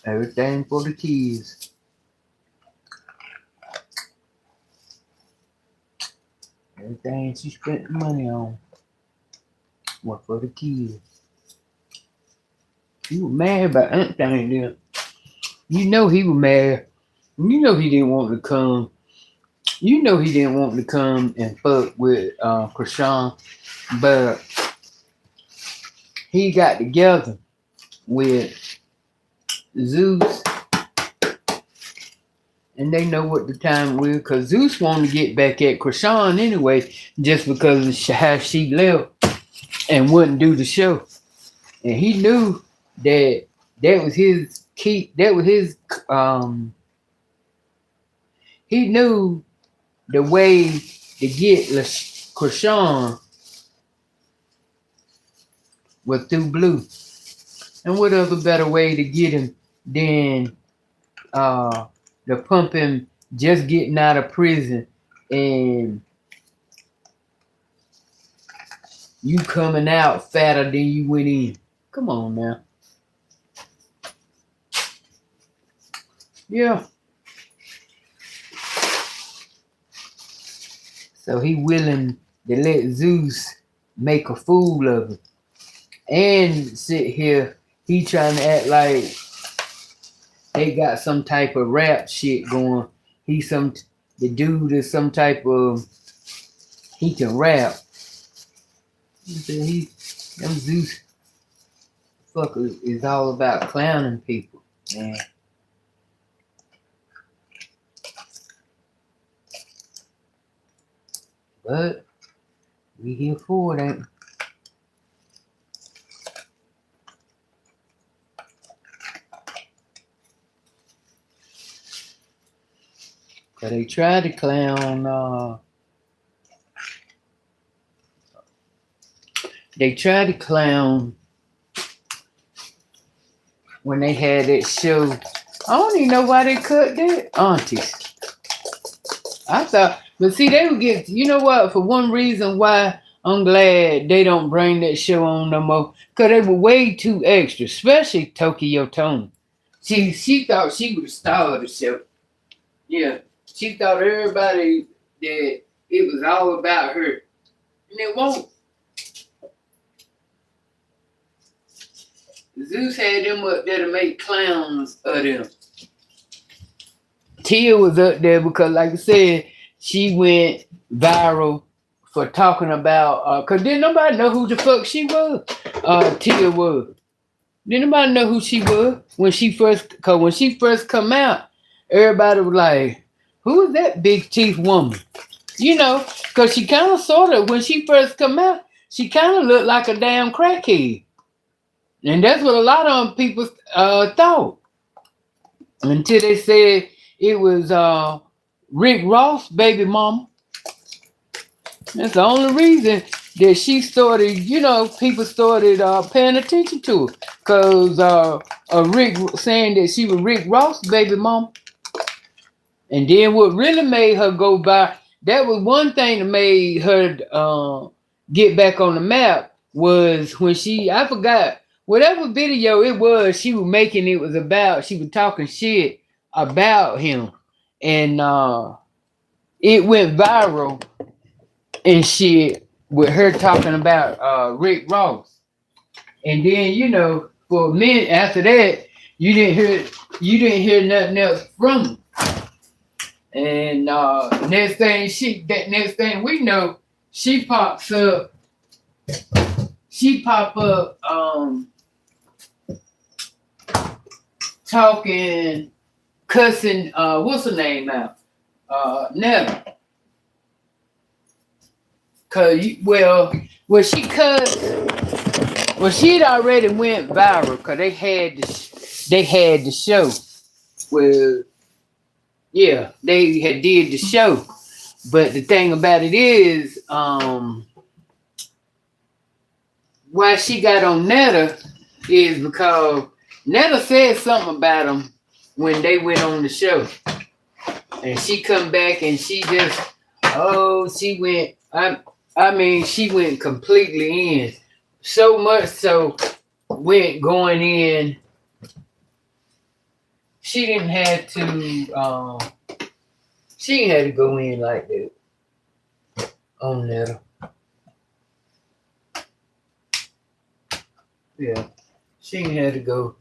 everything for the kids. Everything she spent money on was for the kids. He was mad about anything then. You know he was mad. You know he didn't want to come. You know he didn't want to come and fuck with Krishan, but he got together with Zeus, and they know what the time was because Zeus wanted to get back at Krishan anyway, just because of how she left and wouldn't do the show, and he knew that was his key. That was his. He knew the way to get Krishan was through Blue. And what other better way to get him than to pump him just getting out of prison and you coming out fatter than you went in? Come on now. Yeah. So he willing to let Zeus make a fool of him. And sit here, he trying to act like they got some type of rap shit going. The dude is some type of, he can rap. Them Zeus fucker is all about clowning people, man. But we here for it, ain't we? Cause they tried to clown they tried to clown when they had that show. I don't even know why they cut that. Aunties. I thought, but see, they would get, you know what, for one reason why I'm glad they don't bring that show on no more, because they were way too extra, especially Tokyo Tony. She thought she was the star of the show. Yeah, she thought everybody that it was all about her. And it won't. Zeus had them up there to make clowns of them. Tia was up there because, like I said, she went viral for talking about, because didn't nobody know who the fuck she was. Tia was. Didn't nobody know who she was when she first come out. Everybody was like, who is that big teeth woman? You know, because she kind of sort of, when she first come out, she kind of looked like a damn crackhead. And that's what a lot of them people thought. Until they said it was Rick Ross' baby mama. That's the only reason that she started, you know, people started paying attention to her. Because Rick saying that she was Rick Ross' baby mama. And then what really made her go by, that was one thing that made her get back on the map, was when I forgot, whatever video it was she was making, it was about, she was talking shit about him. And it went viral and shit with her talking about Rick Ross. And then, you know, for a minute after that, you didn't hear nothing else from him. And next thing we know, she pops up. She pop up talking, cussing, what's her name now? Netta. She had already went viral because they had the show. Well, yeah, they had did the show. But the thing about it is, why she got on Netta is because Netta said something about him when they went on the show. And she come back and she just, she went, she went completely in. So much so, went going in. She didn't have to go in like that on Netta. Yeah, she didn't have to go.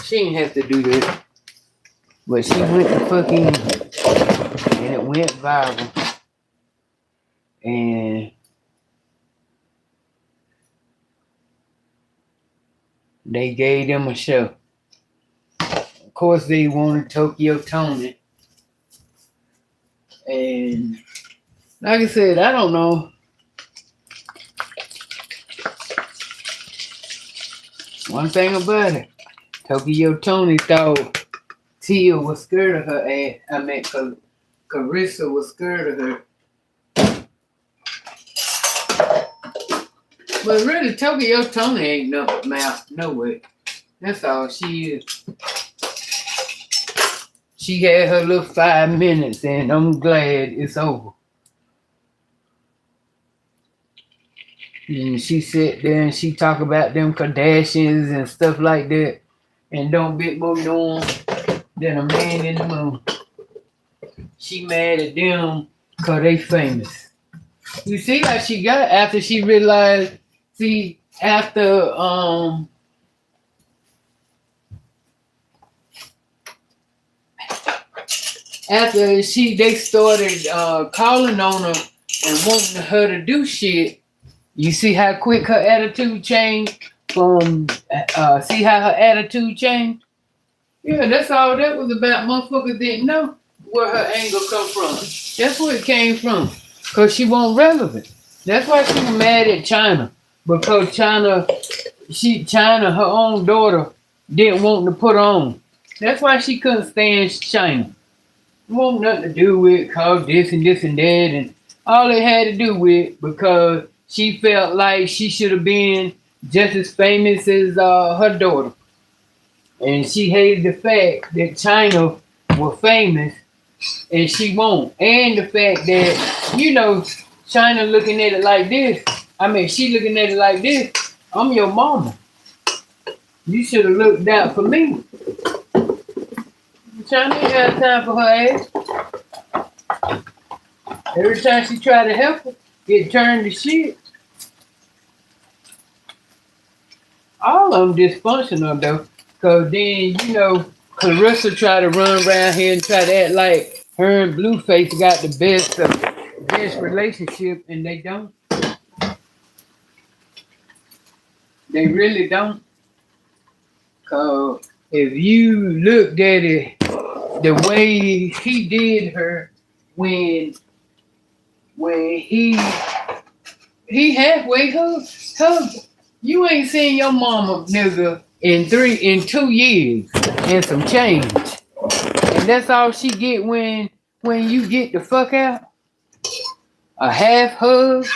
She didn't have to do that. But she went to fucking, and it went viral. And they gave them a show. Of course, they wanted Tokyo Tony. And like I said, I don't know. One thing about it, Tokyo Tony thought Tia was scared of her ass. Carissa was scared of her. But really, Tokyo Tony ain't no mouth, no way. That's all she is. She had her little 5 minutes, and I'm glad it's over. And she sat there and she talk about them Kardashians and stuff like that, and don't bit more know them than a man in the moon. She mad at them because they famous. You see how she got after she realized, after they started calling on her and wanting her to do shit, you see how quick her attitude changed from, see how her attitude changed? Yeah, that's all that was about. Motherfuckers didn't know where her anger come from. That's where it came from. Because she wasn't relevant. That's why she was mad at China. Because China, her own daughter, didn't want to put on. That's why she couldn't stand China. It wasn't nothing to do with cause this and this and that, and all it had to do with because she felt like she should have been just as famous as her daughter. And she hated the fact that China was famous and she won't. And the fact that, China looking at it like this. I mean, she looking at it like this. I'm your mama. You should have looked out for me. China ain't got time for her ass. Every time she try to help her, get turned to shit. All of them dysfunctional though. Cause then, Clarissa try to run around here and try to act like her and Blueface got the best relationship, and they don't. They really don't. Cause if you looked at it the way he did her when he halfway hugged. You ain't seen your mama, nigga, in 2 years and some change. And that's all she get when you get the fuck out. A half hug.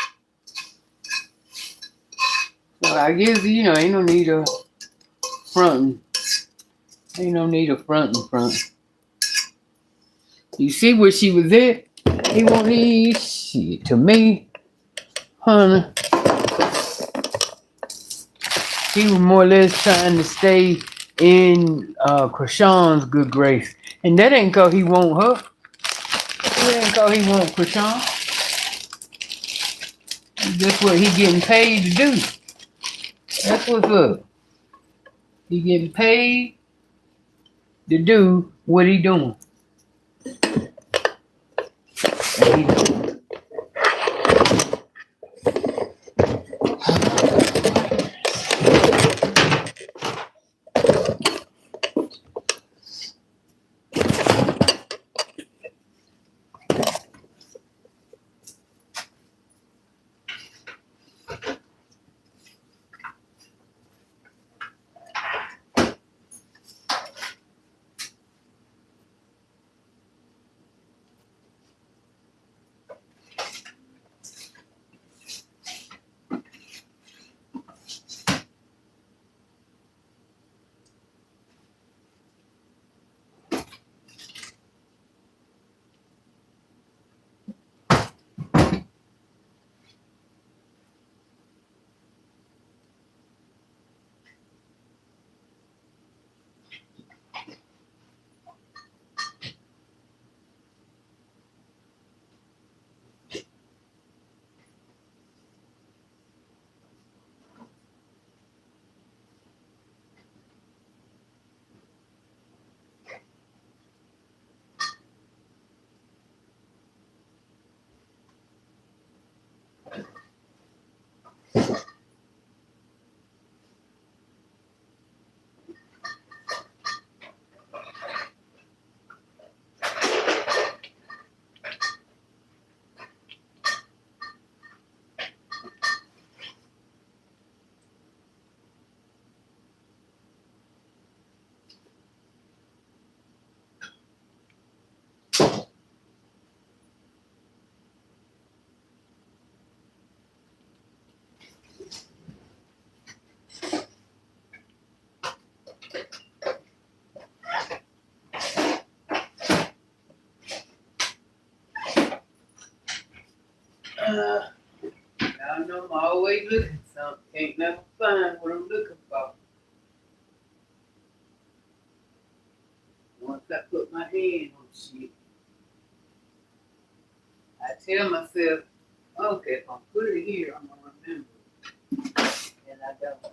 So I guess, ain't no need of fronting. Ain't no need of fronting. You see where she was at? He won't need shit to me, honey. He was more or less trying to stay in Krishan's good grace. And that ain't cause he want her. That ain't cause he want Krishan. That's what he getting paid to do. That's what's up. He getting paid to do what he doing. And he doing. I know I'm always looking for something. Can't never find what I'm looking for. Once I put my hand on shit, I tell myself, okay, if I put it here, I'm gonna remember it. And I don't.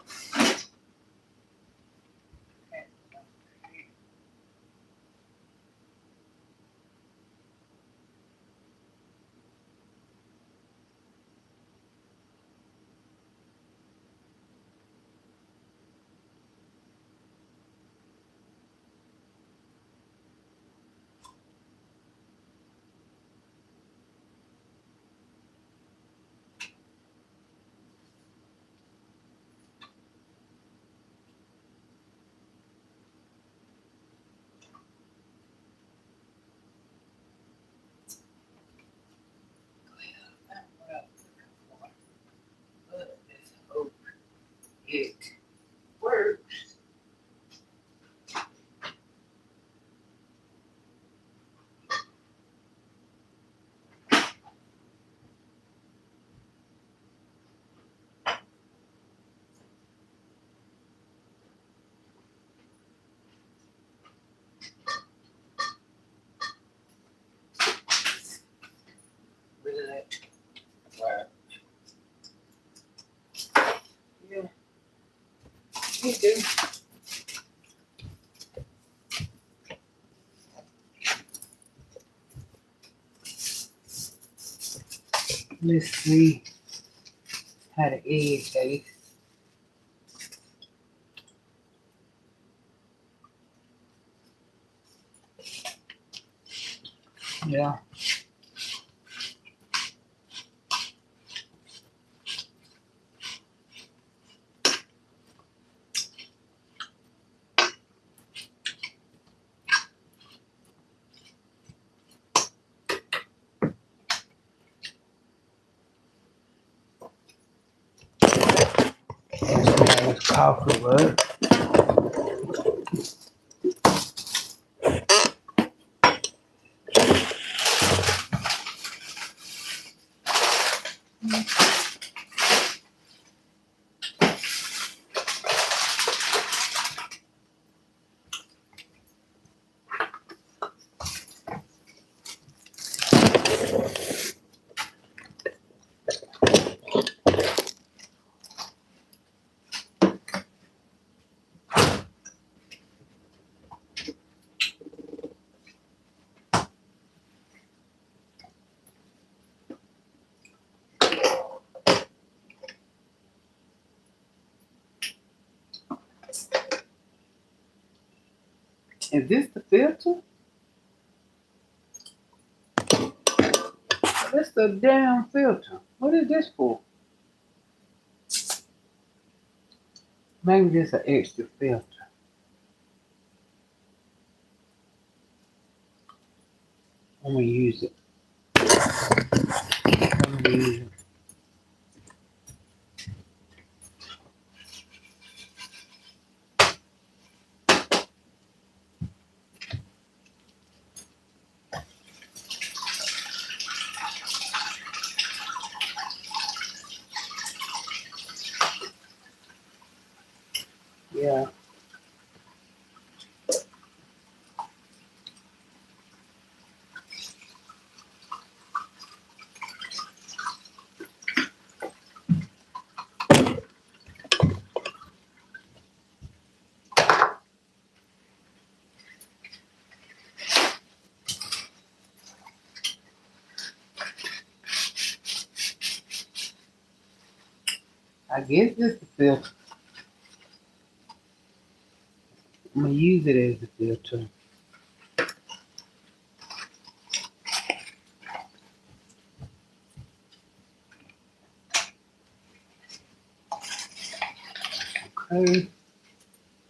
It do. Let's see how the egg tastes. Yeah. That's coffee, right? Is this the filter? That's the damn filter. What is this for? Maybe this an extra filter. I'm gonna use it. I'm gonna use it. Yeah. I guess this is the filter. I'm gonna use it as a filter. Okay.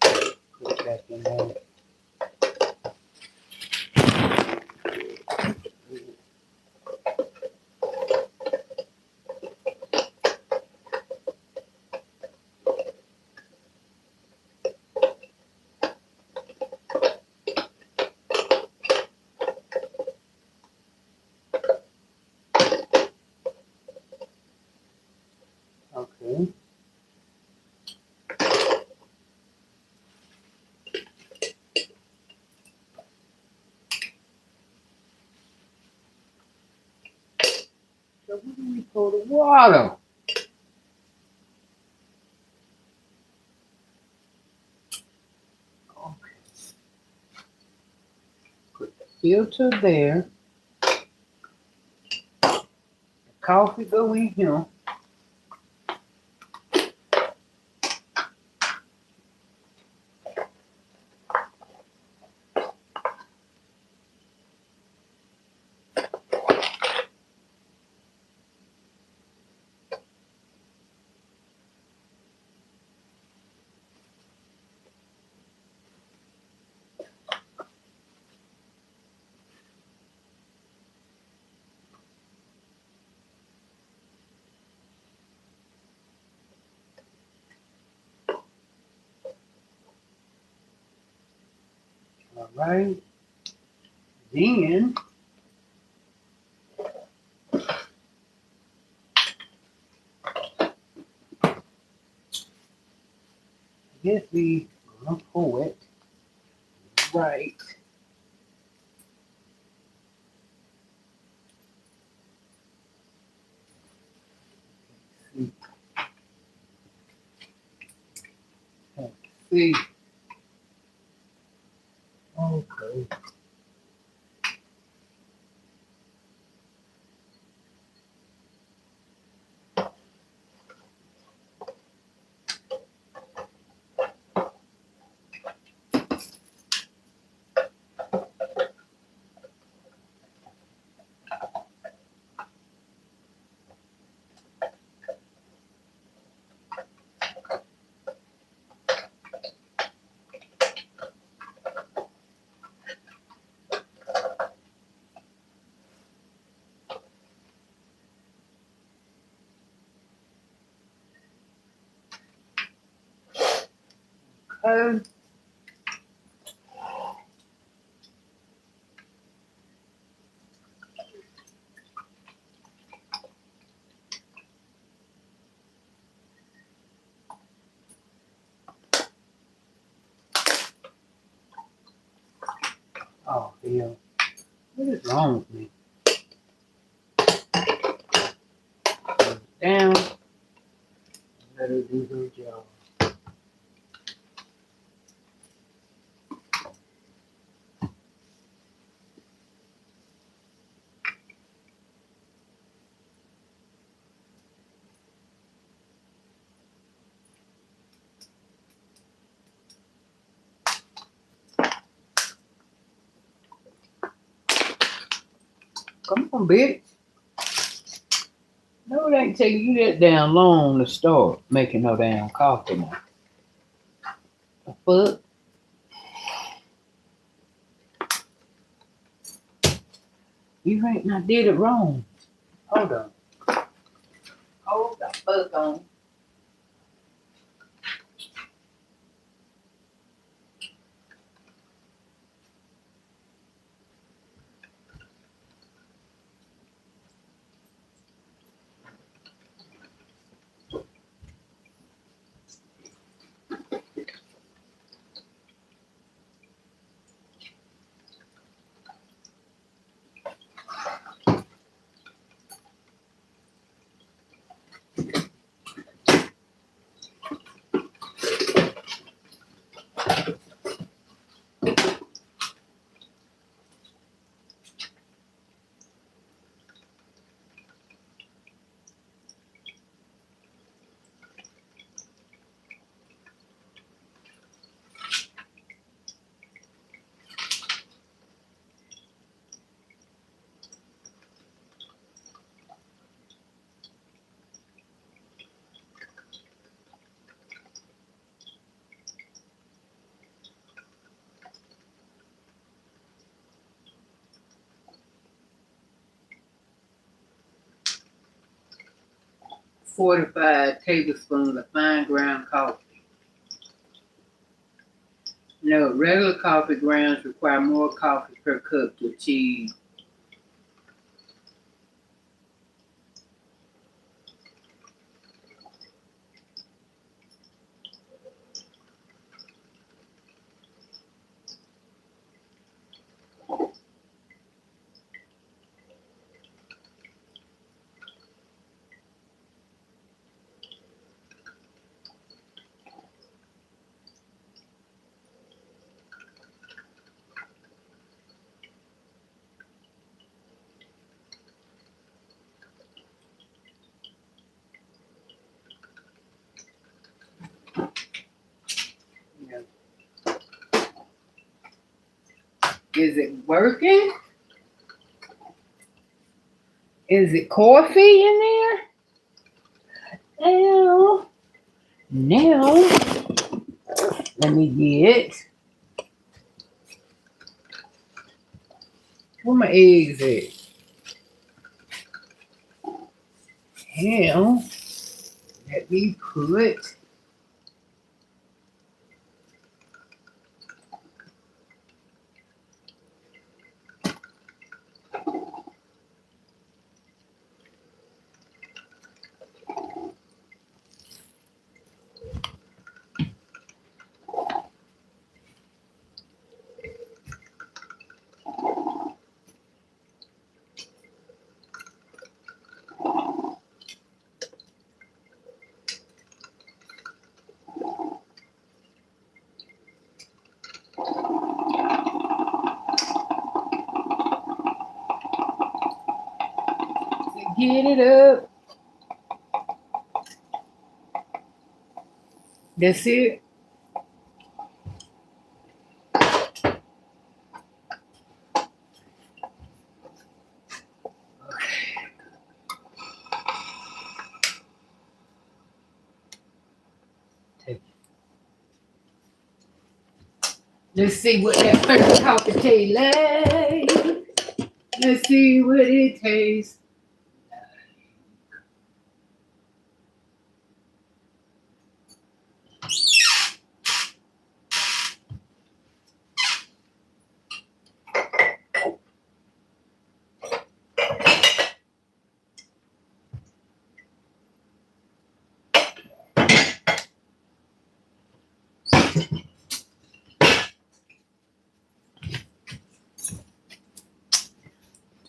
Put it back in there. Okay. So where do we pour the water? Okay. Put the filter there. The coffee go in here. All right. Then I guess we gonna pour it right. see. Okay. Oh, oh, hell. What is wrong with me? Down. Let her do her job. Come on, bitch. No, it ain't taking you that damn long to start making no damn coffee now. The fuck? You ain't not did it wrong. Hold on. Hold the fuck on. Forty-five tablespoons of fine ground coffee. No, regular coffee grounds require more coffee per cup to achieve. Yeah. Is it working? Is it coffee in there? Now, let me get. Where my eggs at? Now, let me put. Get it up. That's it. Let's see what that first coffee tastes like. Let's see what it tastes.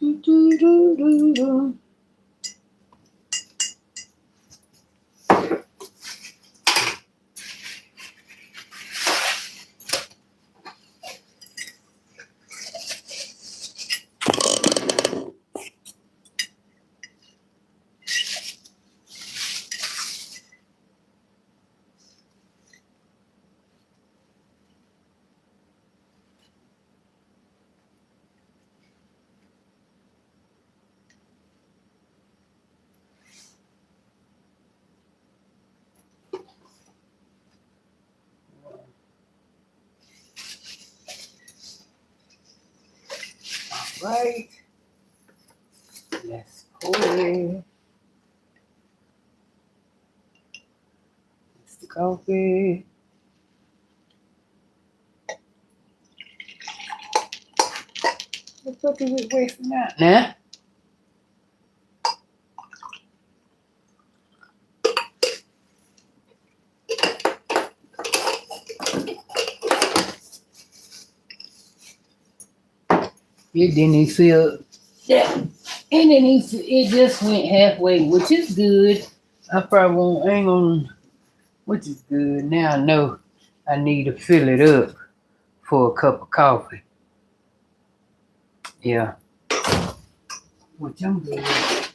Do, do, do, do, do. Right. Let's pour it. It's the coffee. What the fuck is it wasting out? Nah. It didn't even feel that. It just went halfway, which is good. I probably won't ain't gonna, which is good. Now I know I need to fill it up for a cup of coffee. Yeah. Which I'm good with.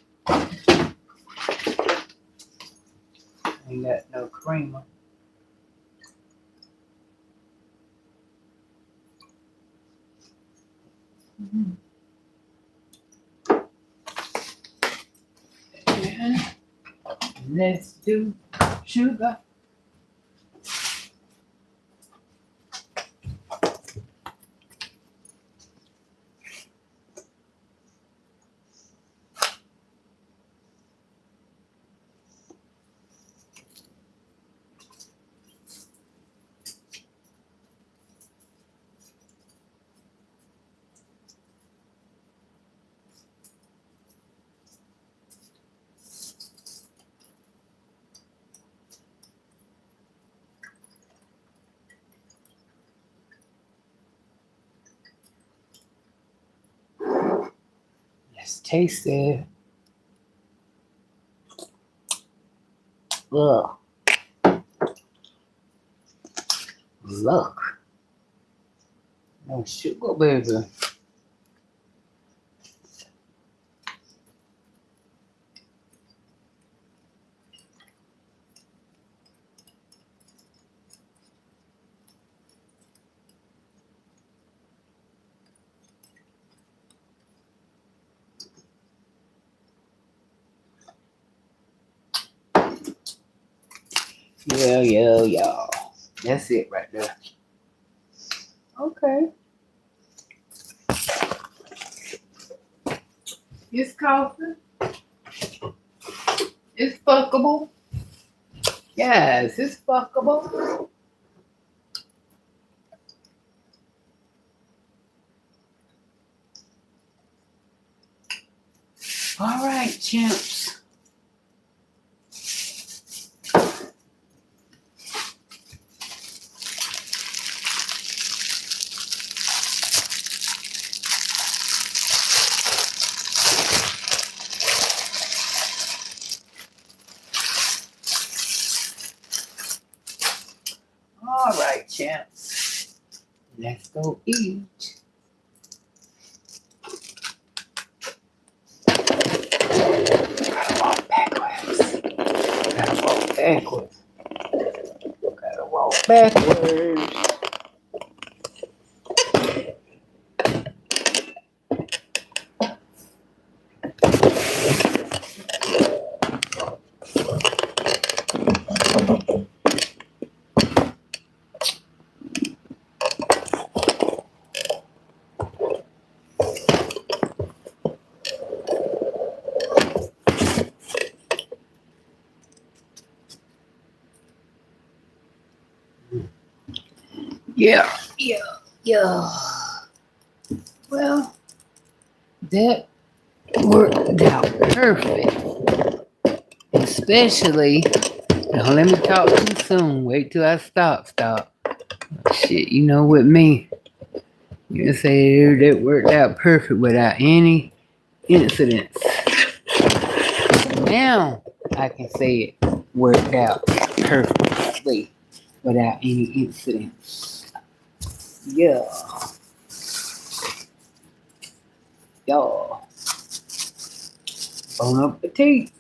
Ain't got no creamer. Mm-hmm. And let's do sugar. Let's taste it. Ugh. Look. No sugar, baby. Yeah. That's it right there. Okay. It's coffee. It's fuckable. Yes, it's fuckable. All right, chimps. All right, champs. Let's go eat. backwards. Gotta walk backwards. Yeah. Well, that worked out perfect. Especially, now let me talk too soon. Wait till I stop. Shit, you know with me. You can say that worked out perfect without any incidents. Now I can say it worked out perfectly without any incidents. Yeah. Y'all. Bon appetit.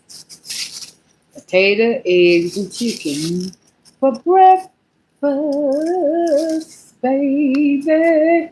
Potato, eggs, and chicken for breakfast, baby.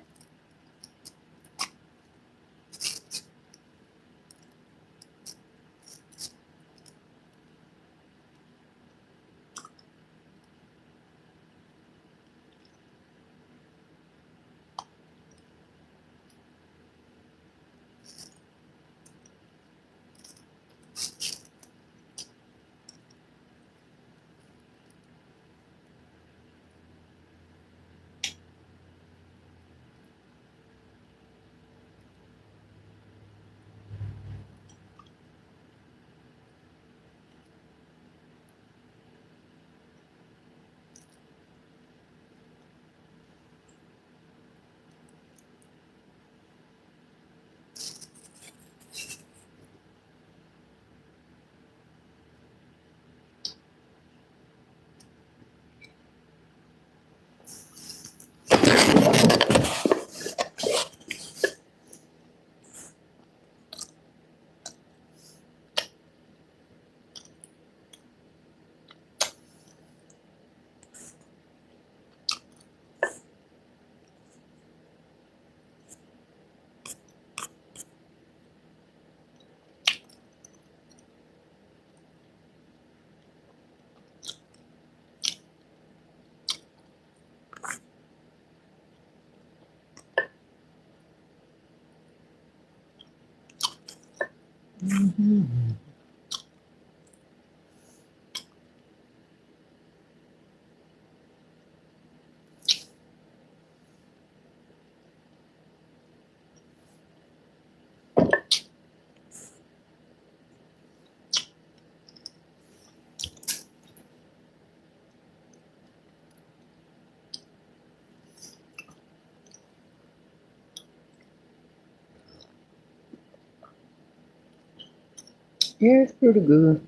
Yeah, it's pretty good.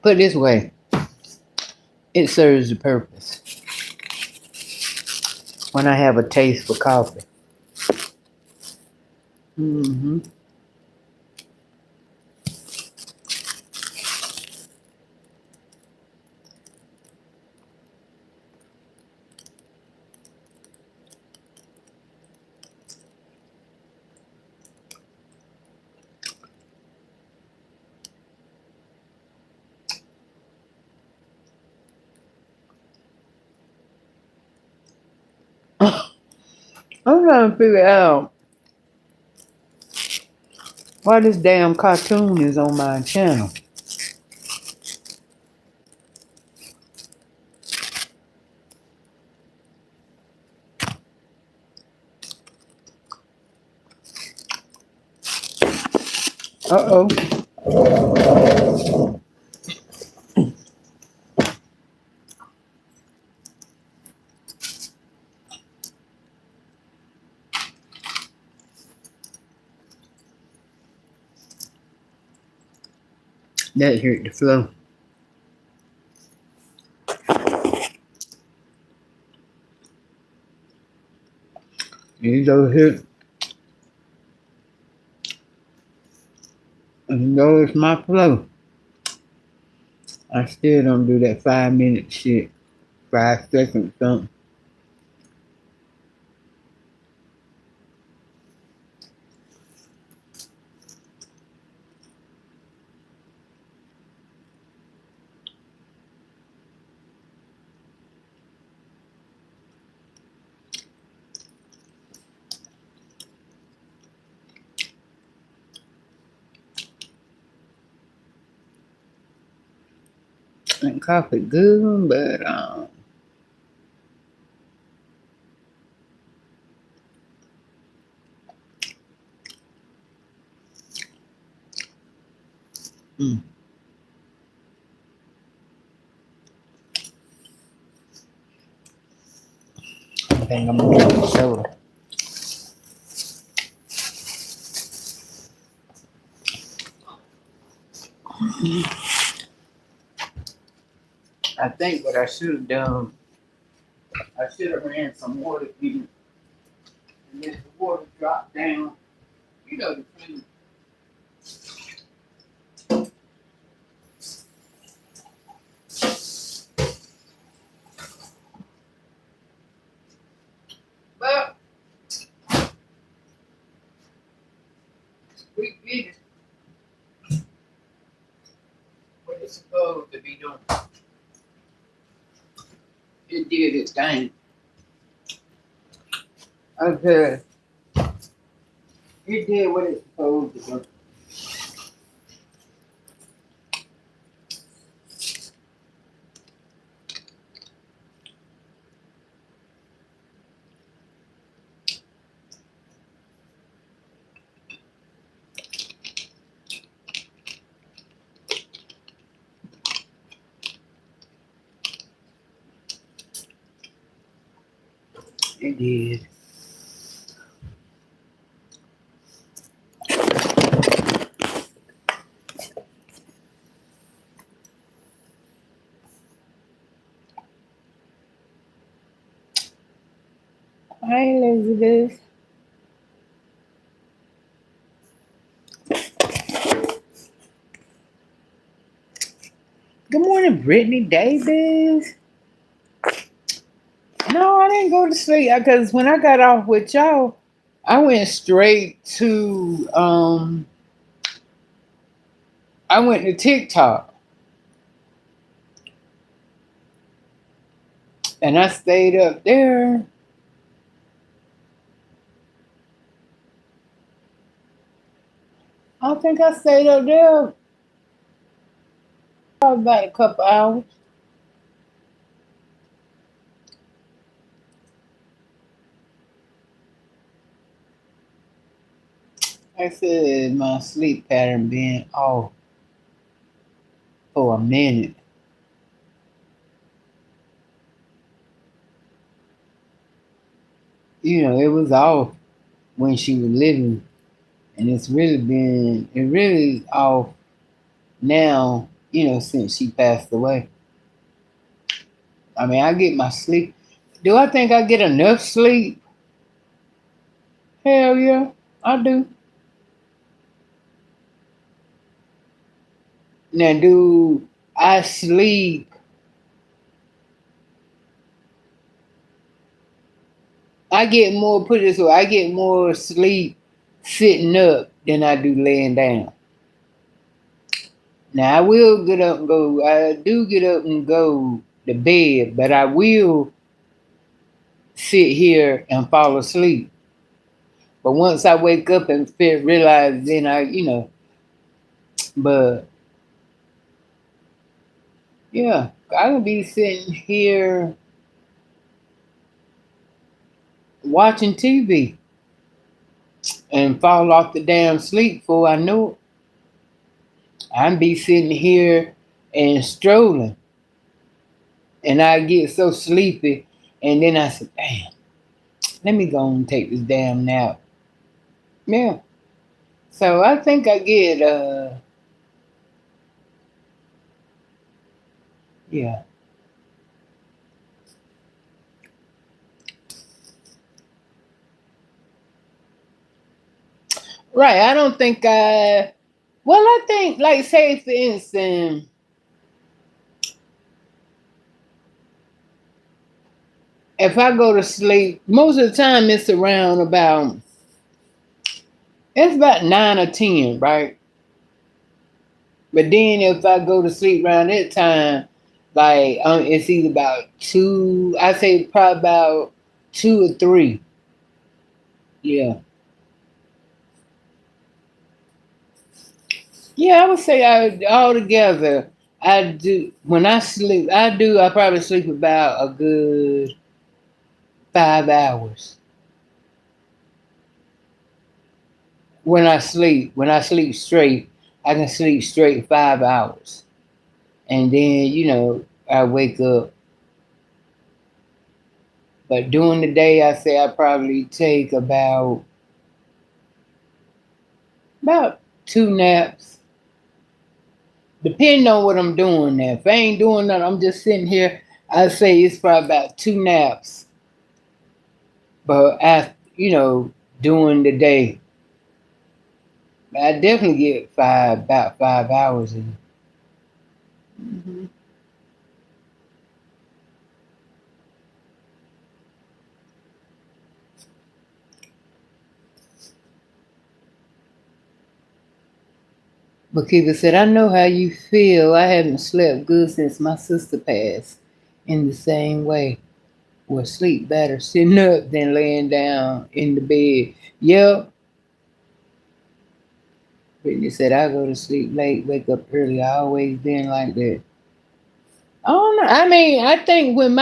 Put it this way, it serves the purpose. When I have a taste for coffee. Mm-hmm. I'm trying to figure out why this damn cartoon is on my channel. Uh-oh. That hurt the flow. You go here. And goes my flow. I still don't do that 5 minute shit. 5 seconds something. And coffee good, but I think I'm gonna drink soda. I think what I should have done, I should have ran some water in and let the water drop down. You know the thing. But we did what it's supposed to be doing. It did its thing. Okay. It did what it's supposed to do. It did. Hi, Elizabeth. Good morning, Brittany Davis. No, I didn't go to sleep because when I got off with y'all, I went straight to I went to TikTok and I stayed up there. I think I stayed up there about a couple hours. I said my sleep pattern being off for a minute. You know, it was off when she was living, and it really is off now, you know, since she passed away. I mean, I get my sleep. Do I think I get enough sleep? Hell yeah, I do. Now, do I sleep? I get more, put it this way, I get more sleep sitting up than I do laying down. Now, I will get up and go, I do get up and go to bed, but I will sit here and fall asleep. But once I wake up and realize, then but yeah, I could be sitting here watching TV and fall off the damn sleep before I know it. I'd be sitting here and strolling, and I get so sleepy, and then I said, damn, let me go and take this damn nap. Yeah. So I think I get, yeah. Right, I don't think I think, like, say, for instance, if I go to sleep, most of the time it's around it's about 9 or 10, right? But then if I go to sleep around that time, like it's either about 2. I say probably about 2 or 3. Yeah, yeah. I would say altogether. I do when I sleep. I do. I probably sleep about a good 5 hours when I sleep. When I sleep straight, I can sleep straight 5 hours, and then I wake up. But during the day, I say I probably take about 2 naps, depending on what I'm doing. Now, if I ain't doing nothing, I'm just sitting here. I say it's probably about 2 naps, but after during the day, I definitely get about 5 hours in. Hmm. But Kiva said, I know how you feel. I haven't slept good since my sister passed. In the same way, will sleep better sitting up than laying down in the bed. Yep. Brittany said, I go to sleep late, wake up early. I always been like that. I don't know. I mean, I think when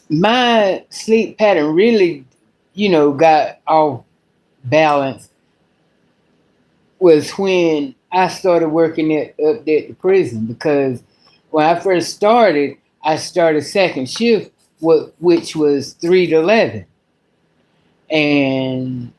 my sleep pattern really, got off balance was when I started working up at the prison, because when I first started, I started second shift, which was 3 to 11, and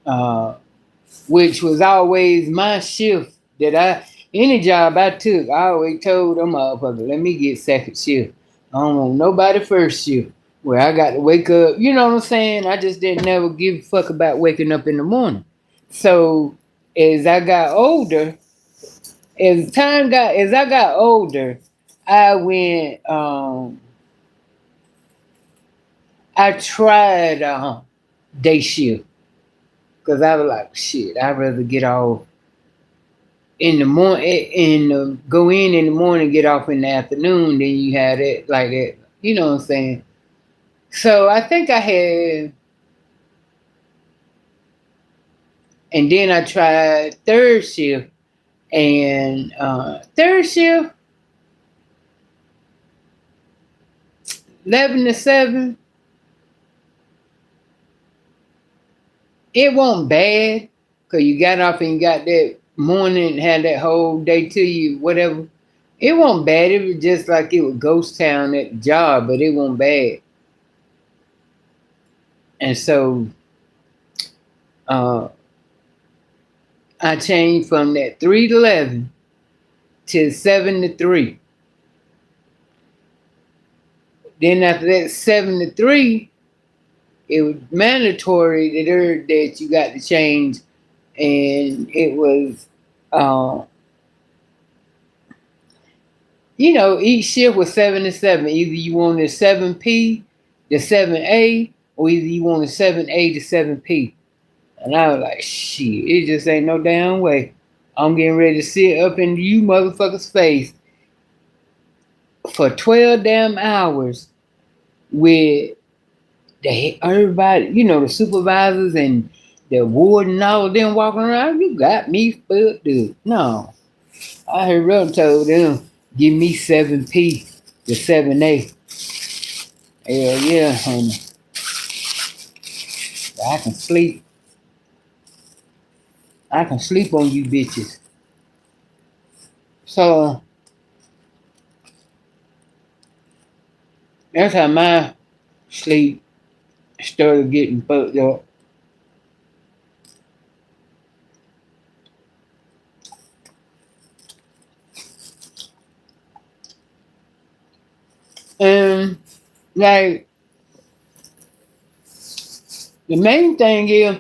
which was always my shift that any job I took, I always told them motherfucker, let me get second shift. I don't want nobody first shift where I got to wake up. You know what I'm saying? I just didn't never give a fuck about waking up in the morning. So as I got older, as I got older, I went I tried day shift, because I was like, shit, I'd rather get off in the morning and go in the morning, get off in the afternoon. Then you had it like that. You know what I'm saying? So I think I had, and then I tried third shift, and third shift, 11 to 7. It wasn't bad, because you got off and you got that morning, had that whole day to you, whatever. It wasn't bad. It was just like it was ghost town at the job, but it wasn't bad. And so uh, I changed from that 3 to 11 to 7 to 3. Then after that 7 to 3, it was mandatory that you got to change, and it was, uh, each shift was 7 to 7. Either you wanted 7P to 7A, or either you wanted 7A to 7P. And I was like, shit, it just ain't no damn way. I'm getting ready to sit up in you motherfuckers' face for 12 damn hours with everybody, the supervisors and the warden and all of them walking around. You got me fucked up. No. I heard Run told them, give me 7P to 7A. Hell yeah, honey. I can sleep. I can sleep on you bitches. So that's how my sleep started getting fucked up. And like the main thing is,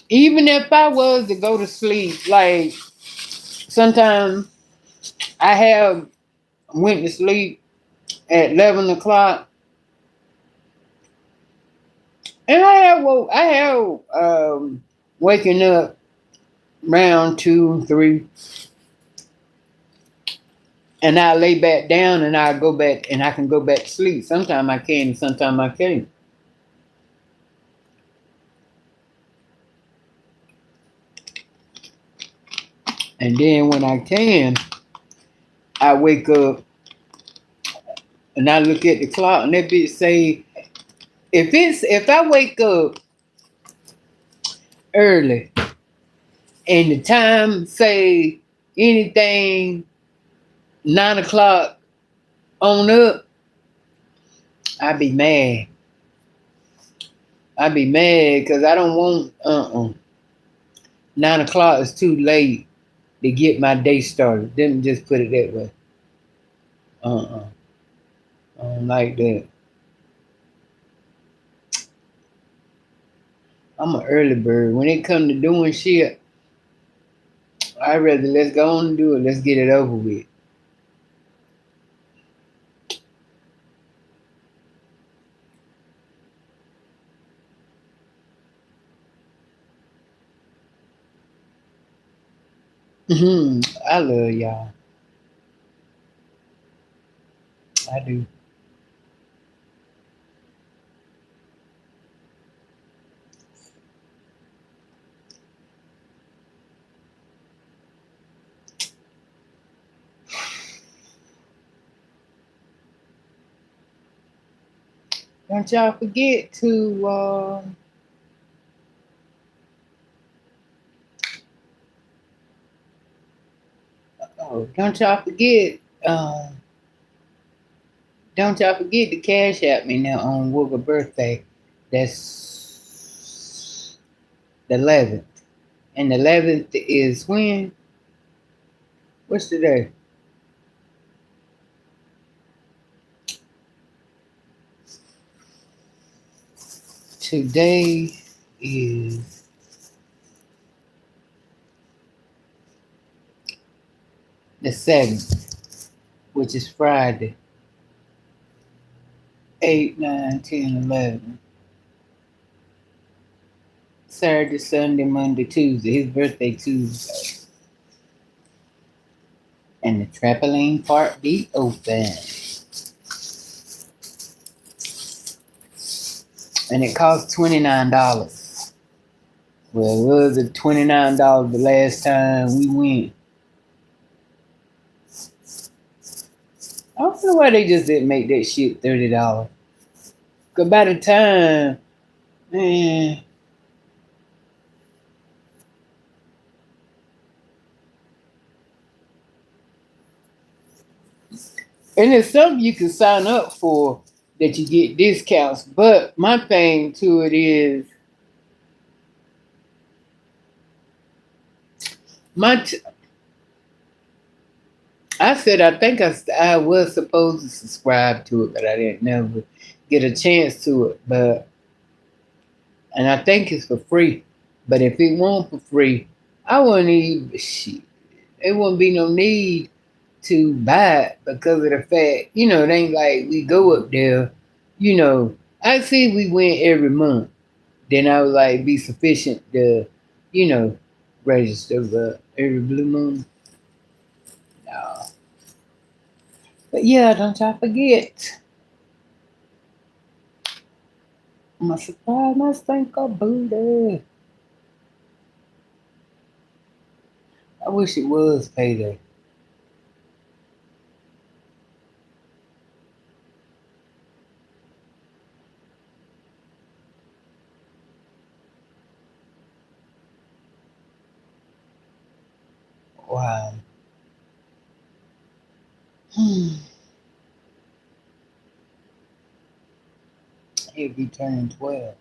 even if I was to go to sleep, like sometimes I have went to sleep at 11 o'clock. And I have waking up around 2, 3, and I lay back down and I go back and I can go back to sleep. Sometimes I can, and sometimes I can't. And then when I can, I wake up and I look at the clock and that bitch say, if I wake up early and the time say anything 9 o'clock on up, I be mad. I be mad because I don't want 9 o'clock is too late to get my day started. Didn't just put it that way. I don't like that. I'm an early bird. When it comes to doing shit, I'd rather let's go on and do it. Let's get it over with. I love y'all. I do. Don't y'all forget to don't y'all forget don't y'all forget to cash at me now on Wooga birthday. That's the 11th. And the 11th is when? What's today? Today is the 7th, which is Friday. 8, 9, 10, 11. Saturday, Sunday, Monday, Tuesday. His birthday Tuesday. And the trampoline park be open. And it costs $29. Well, it was at $29 the last time we went. I don't know why they just didn't make that shit $30. Cause by the time, man, and it's something you can sign up for that you get discounts. But my thing to it is I said I think I was supposed to subscribe to it, but I didn't never get a chance to it. And I think it's for free. But if it weren't for free, I wouldn't even shit. There wouldn't be no need to buy it because of the fact, it ain't like we go up there, I see we went every month. Then I would like be sufficient to, you know, register, but every blue moon. No. But yeah, don't y'all forget. My surprise must think of booty. I wish it was payday. Wow. He'll be turning 12.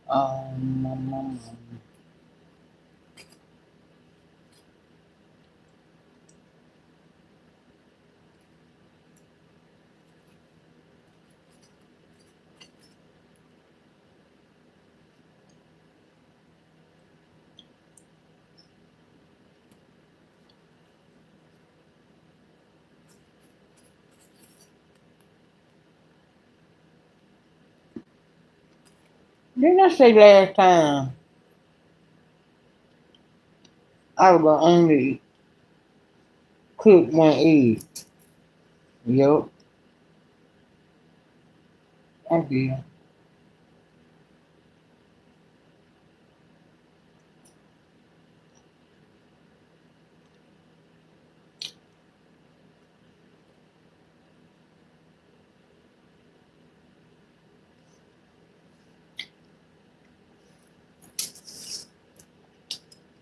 Um, Didn't I say last time I was gonna only cook one egg? Yup, I did.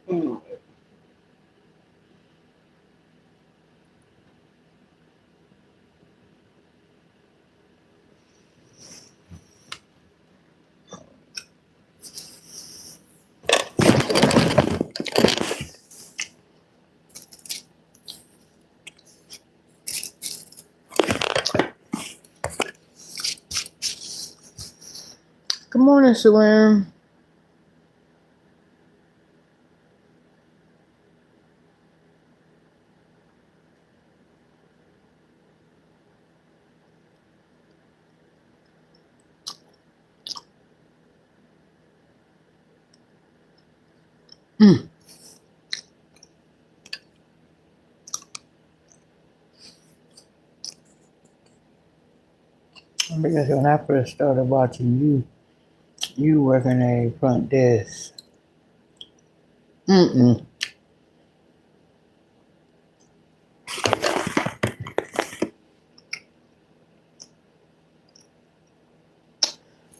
Mm. Good morning, Salam. Mm. Because when I first started watching you working a front desk. Mm-mm.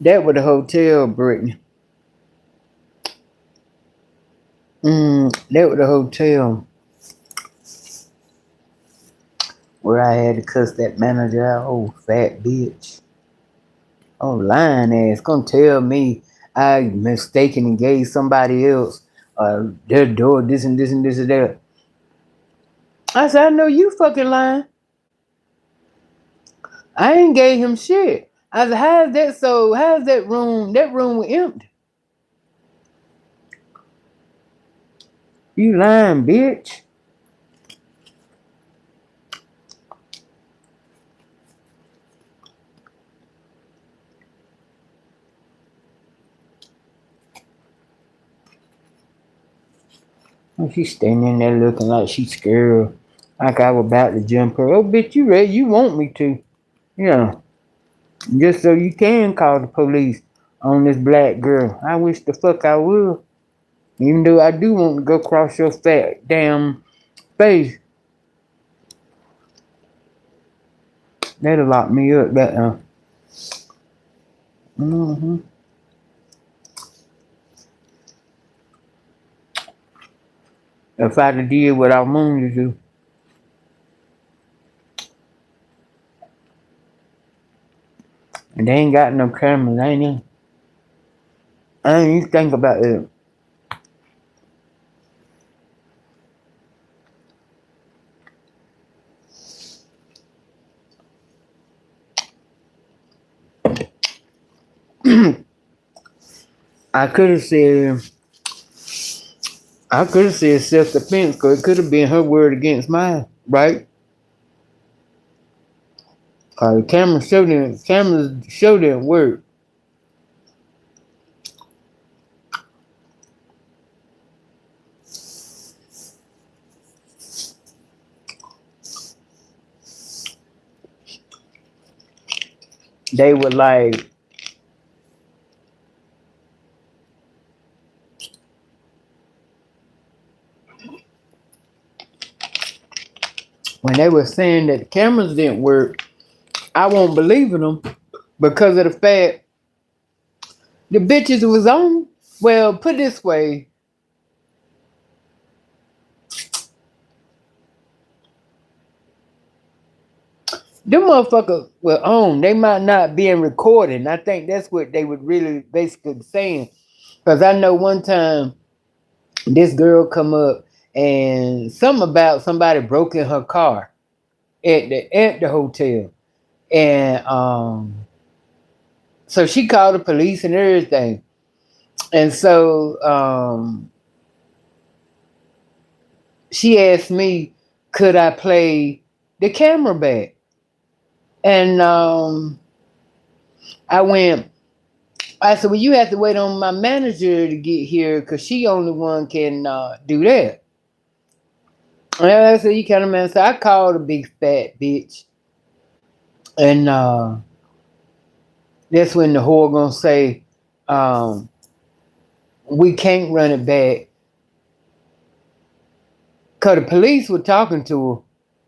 That was the hotel, Brittany. That was the hotel where I had to cuss that manager out. Oh, fat bitch. Oh, lying ass. Gonna tell me I mistaken and gave somebody else their door, this and this and this and that. I said, I know you fucking lying. I ain't gave him shit. I said, how's that so? How's that room? That room was empty. You lying, bitch. And she's standing there looking like she's scared. Like I was about to jump her. Oh, bitch, you ready? You want me to. Yeah. Just so you can call the police on this black girl. I wish the fuck I would. Even though I do want to go across your fat damn face. That'll lock me up, that. Mm-hmm. If I'd have did what I wanted to do. And they ain't got no cameras, ain't they? I ain't even think about it. I could have said self-defense because it could have been her word against mine, right? The cameras show didn't work. They were like, when they were saying that the cameras didn't work, I won't believe in them because of the fact the bitches was on. Well, put it this way. Them motherfuckers were on. They might not be in recording. I think that's what they would really basically saying. Because I know one time this girl come up and something about somebody broke in her car at the hotel. And so she called the police and everything. And so she asked me, could I play the camera back? And I went, I said, well, you have to wait on my manager to get here because she only one can do that. And I said, you kind of man. So I called a big fat bitch. And that's when the whore gonna say, we can't run it back. Cause the police were talking to her.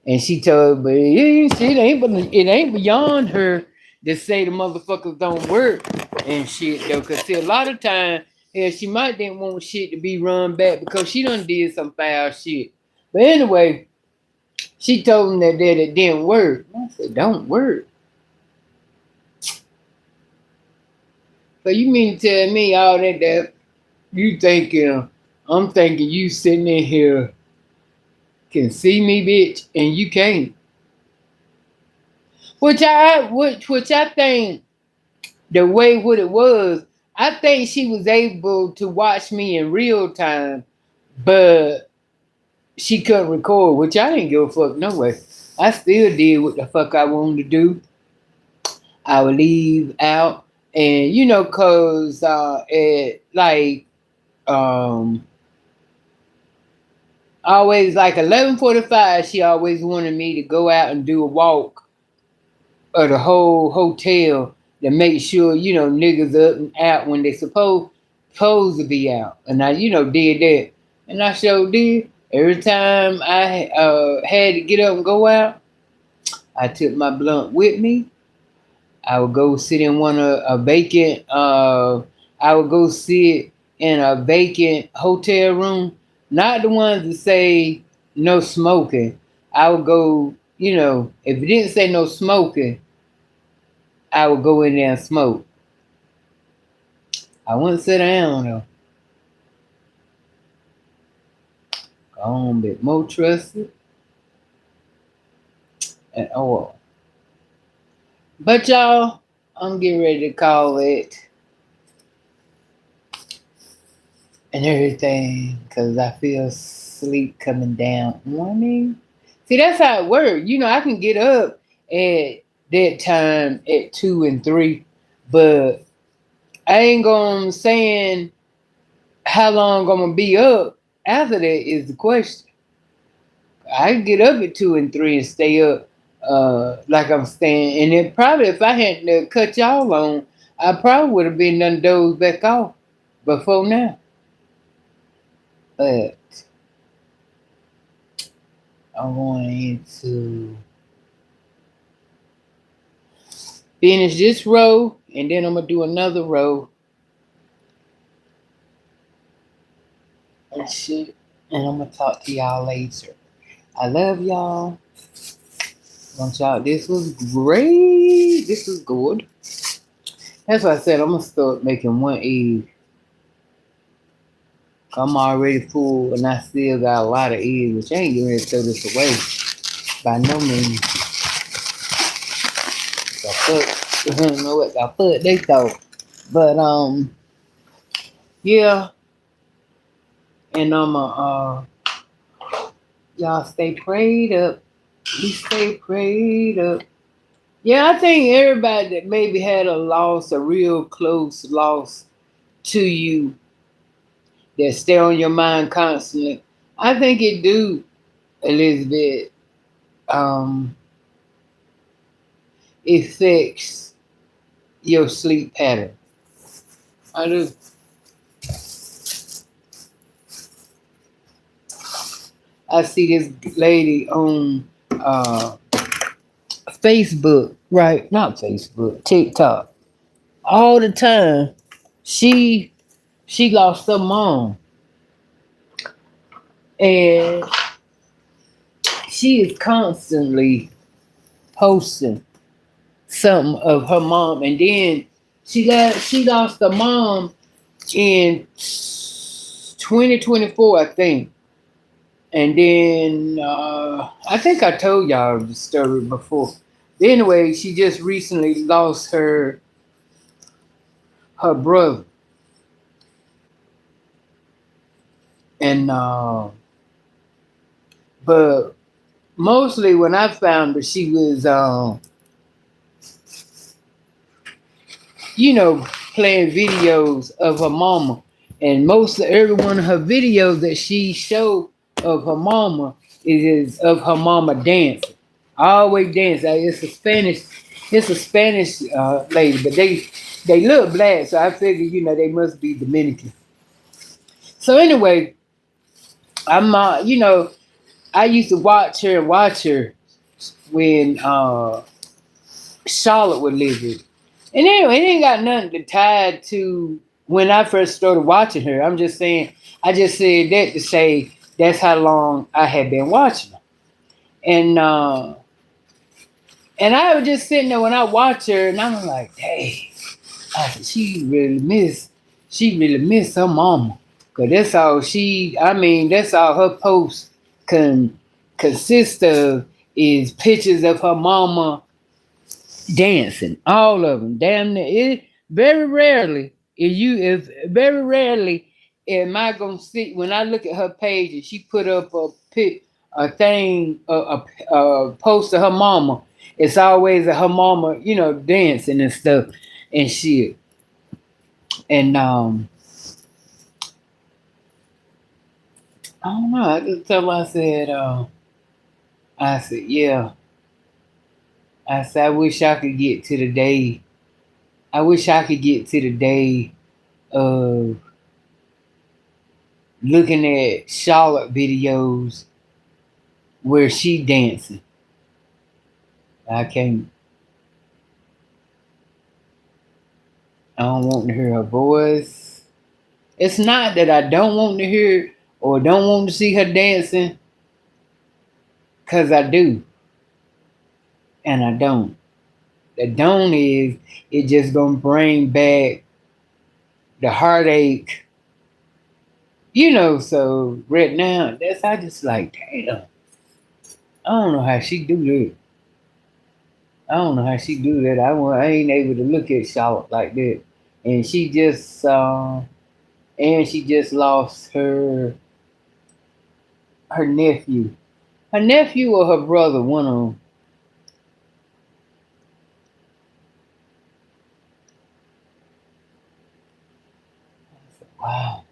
And she told, but it ain't beyond her to say the motherfuckers don't work and shit though. Cause see, a lot of time, yeah, she might didn't want shit to be run back because she done did some foul shit. But anyway, she told them that it didn't work. I said, don't work. So you mean to tell me all that you thinking, I'm thinking you sitting in here can see me, bitch, and you can't. Which I think the way what it was, I think she was able to watch me in real time, but she couldn't record, which I didn't give a fuck no way. I still did what the fuck I wanted to do. I would leave out, and cause it like always like 11:45, she always wanted me to go out and do a walk of the whole hotel to make sure, niggas up and out when they supposed to be out. And I, did that. And I sure did. Every time I had to get up and go out, I took my blunt with me. I would go sit in I would go sit in a vacant hotel room. Not the ones that say no smoking. I would go, if it didn't say no smoking, I would go in there and smoke. I wouldn't sit down though. Go on a bit more trusted and all. But y'all, I'm getting ready to call it and everything because I feel sleep coming down on me. See, that's how it works. I can get up at that time at 2 and 3, but I ain't gonna saying how long I'm gonna be up after that is the question. I can get up at 2 and 3 and stay up like I'm staying. And then probably if I hadn't cut y'all on, I probably would have been done dozed back off before now. But I'm going to finish this row and then I'm gonna do another row and shit. And I'm gonna talk to y'all later. I love y'all. This was great. This was good. That's why I said I'm gonna start making one egg. I'm already full and I still got a lot of eggs, which I ain't getting ready to throw this away. By no means. I don't know what I put they thought. But yeah. And y'all stay prayed up. You stay prayed up. Yeah, I think everybody that maybe had a loss, a real close loss to you that stay on your mind constantly. I think it do, Elizabeth, affects your sleep pattern. I do. I see this lady on Facebook, right? Not Facebook, TikTok. All the time, she lost her mom, and she is constantly posting something of her mom, and then she lost her mom in 2024, I think. And then I think I told y'all the story before. But anyway, she just recently lost her brother, and but mostly when I found her, she was playing videos of her mama. And most of every one of her videos that she showed of her mama is of her mama dancing. Always dance. It's a Spanish lady, but they look black, so I figured, they must be Dominican. So anyway, I used to watch her when Charlotte would live with. And anyway, it ain't got nothing to tie to when I first started watching her. I'm just saying, I just said that to say that's how long I had been watching her. And I was just sitting there when I watched her, and I was like, dang, I said, she really miss her mama. Cause that's all her posts can consist of is pictures of her mama dancing, all of them. Damn near it. Very rarely am I gonna see when I look at her page and she put up a thing, a post of her mama. It's always her mama, dancing and stuff and shit. And I don't know. I just tell her, I said, yeah. I said, I wish I could get to the day. I wish I could get to the day of looking at Charlotte videos where she dancing. I can't. I don't want to hear her voice. It's not that I don't want to hear or don't want to see her dancing, cause I do, and I don't. The don't is it just gonna bring back the heartache, So right now, I just like, damn. I don't know how she do that. I don't know how she do that. I ain't able to look at Charlotte like that. And she just lost her nephew. Her nephew or her brother, one of them. Wow.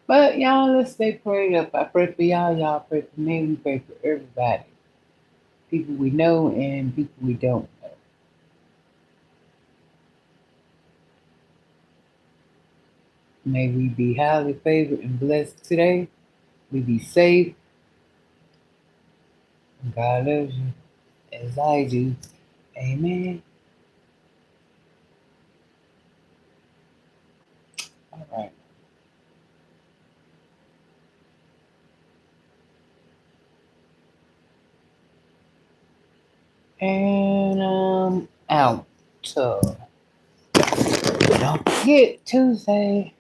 But y'all, let's stay prayed up. I pray for y'all. Y'all pray for me. We pray for everybody. People we know and people we don't know. May we be highly favored and blessed today. We be safe. God loves you as I do. Amen. All right. And out. So don't forget Tuesday.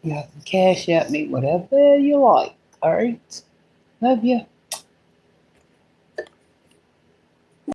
You can cash out me whatever you like. All right. Love you.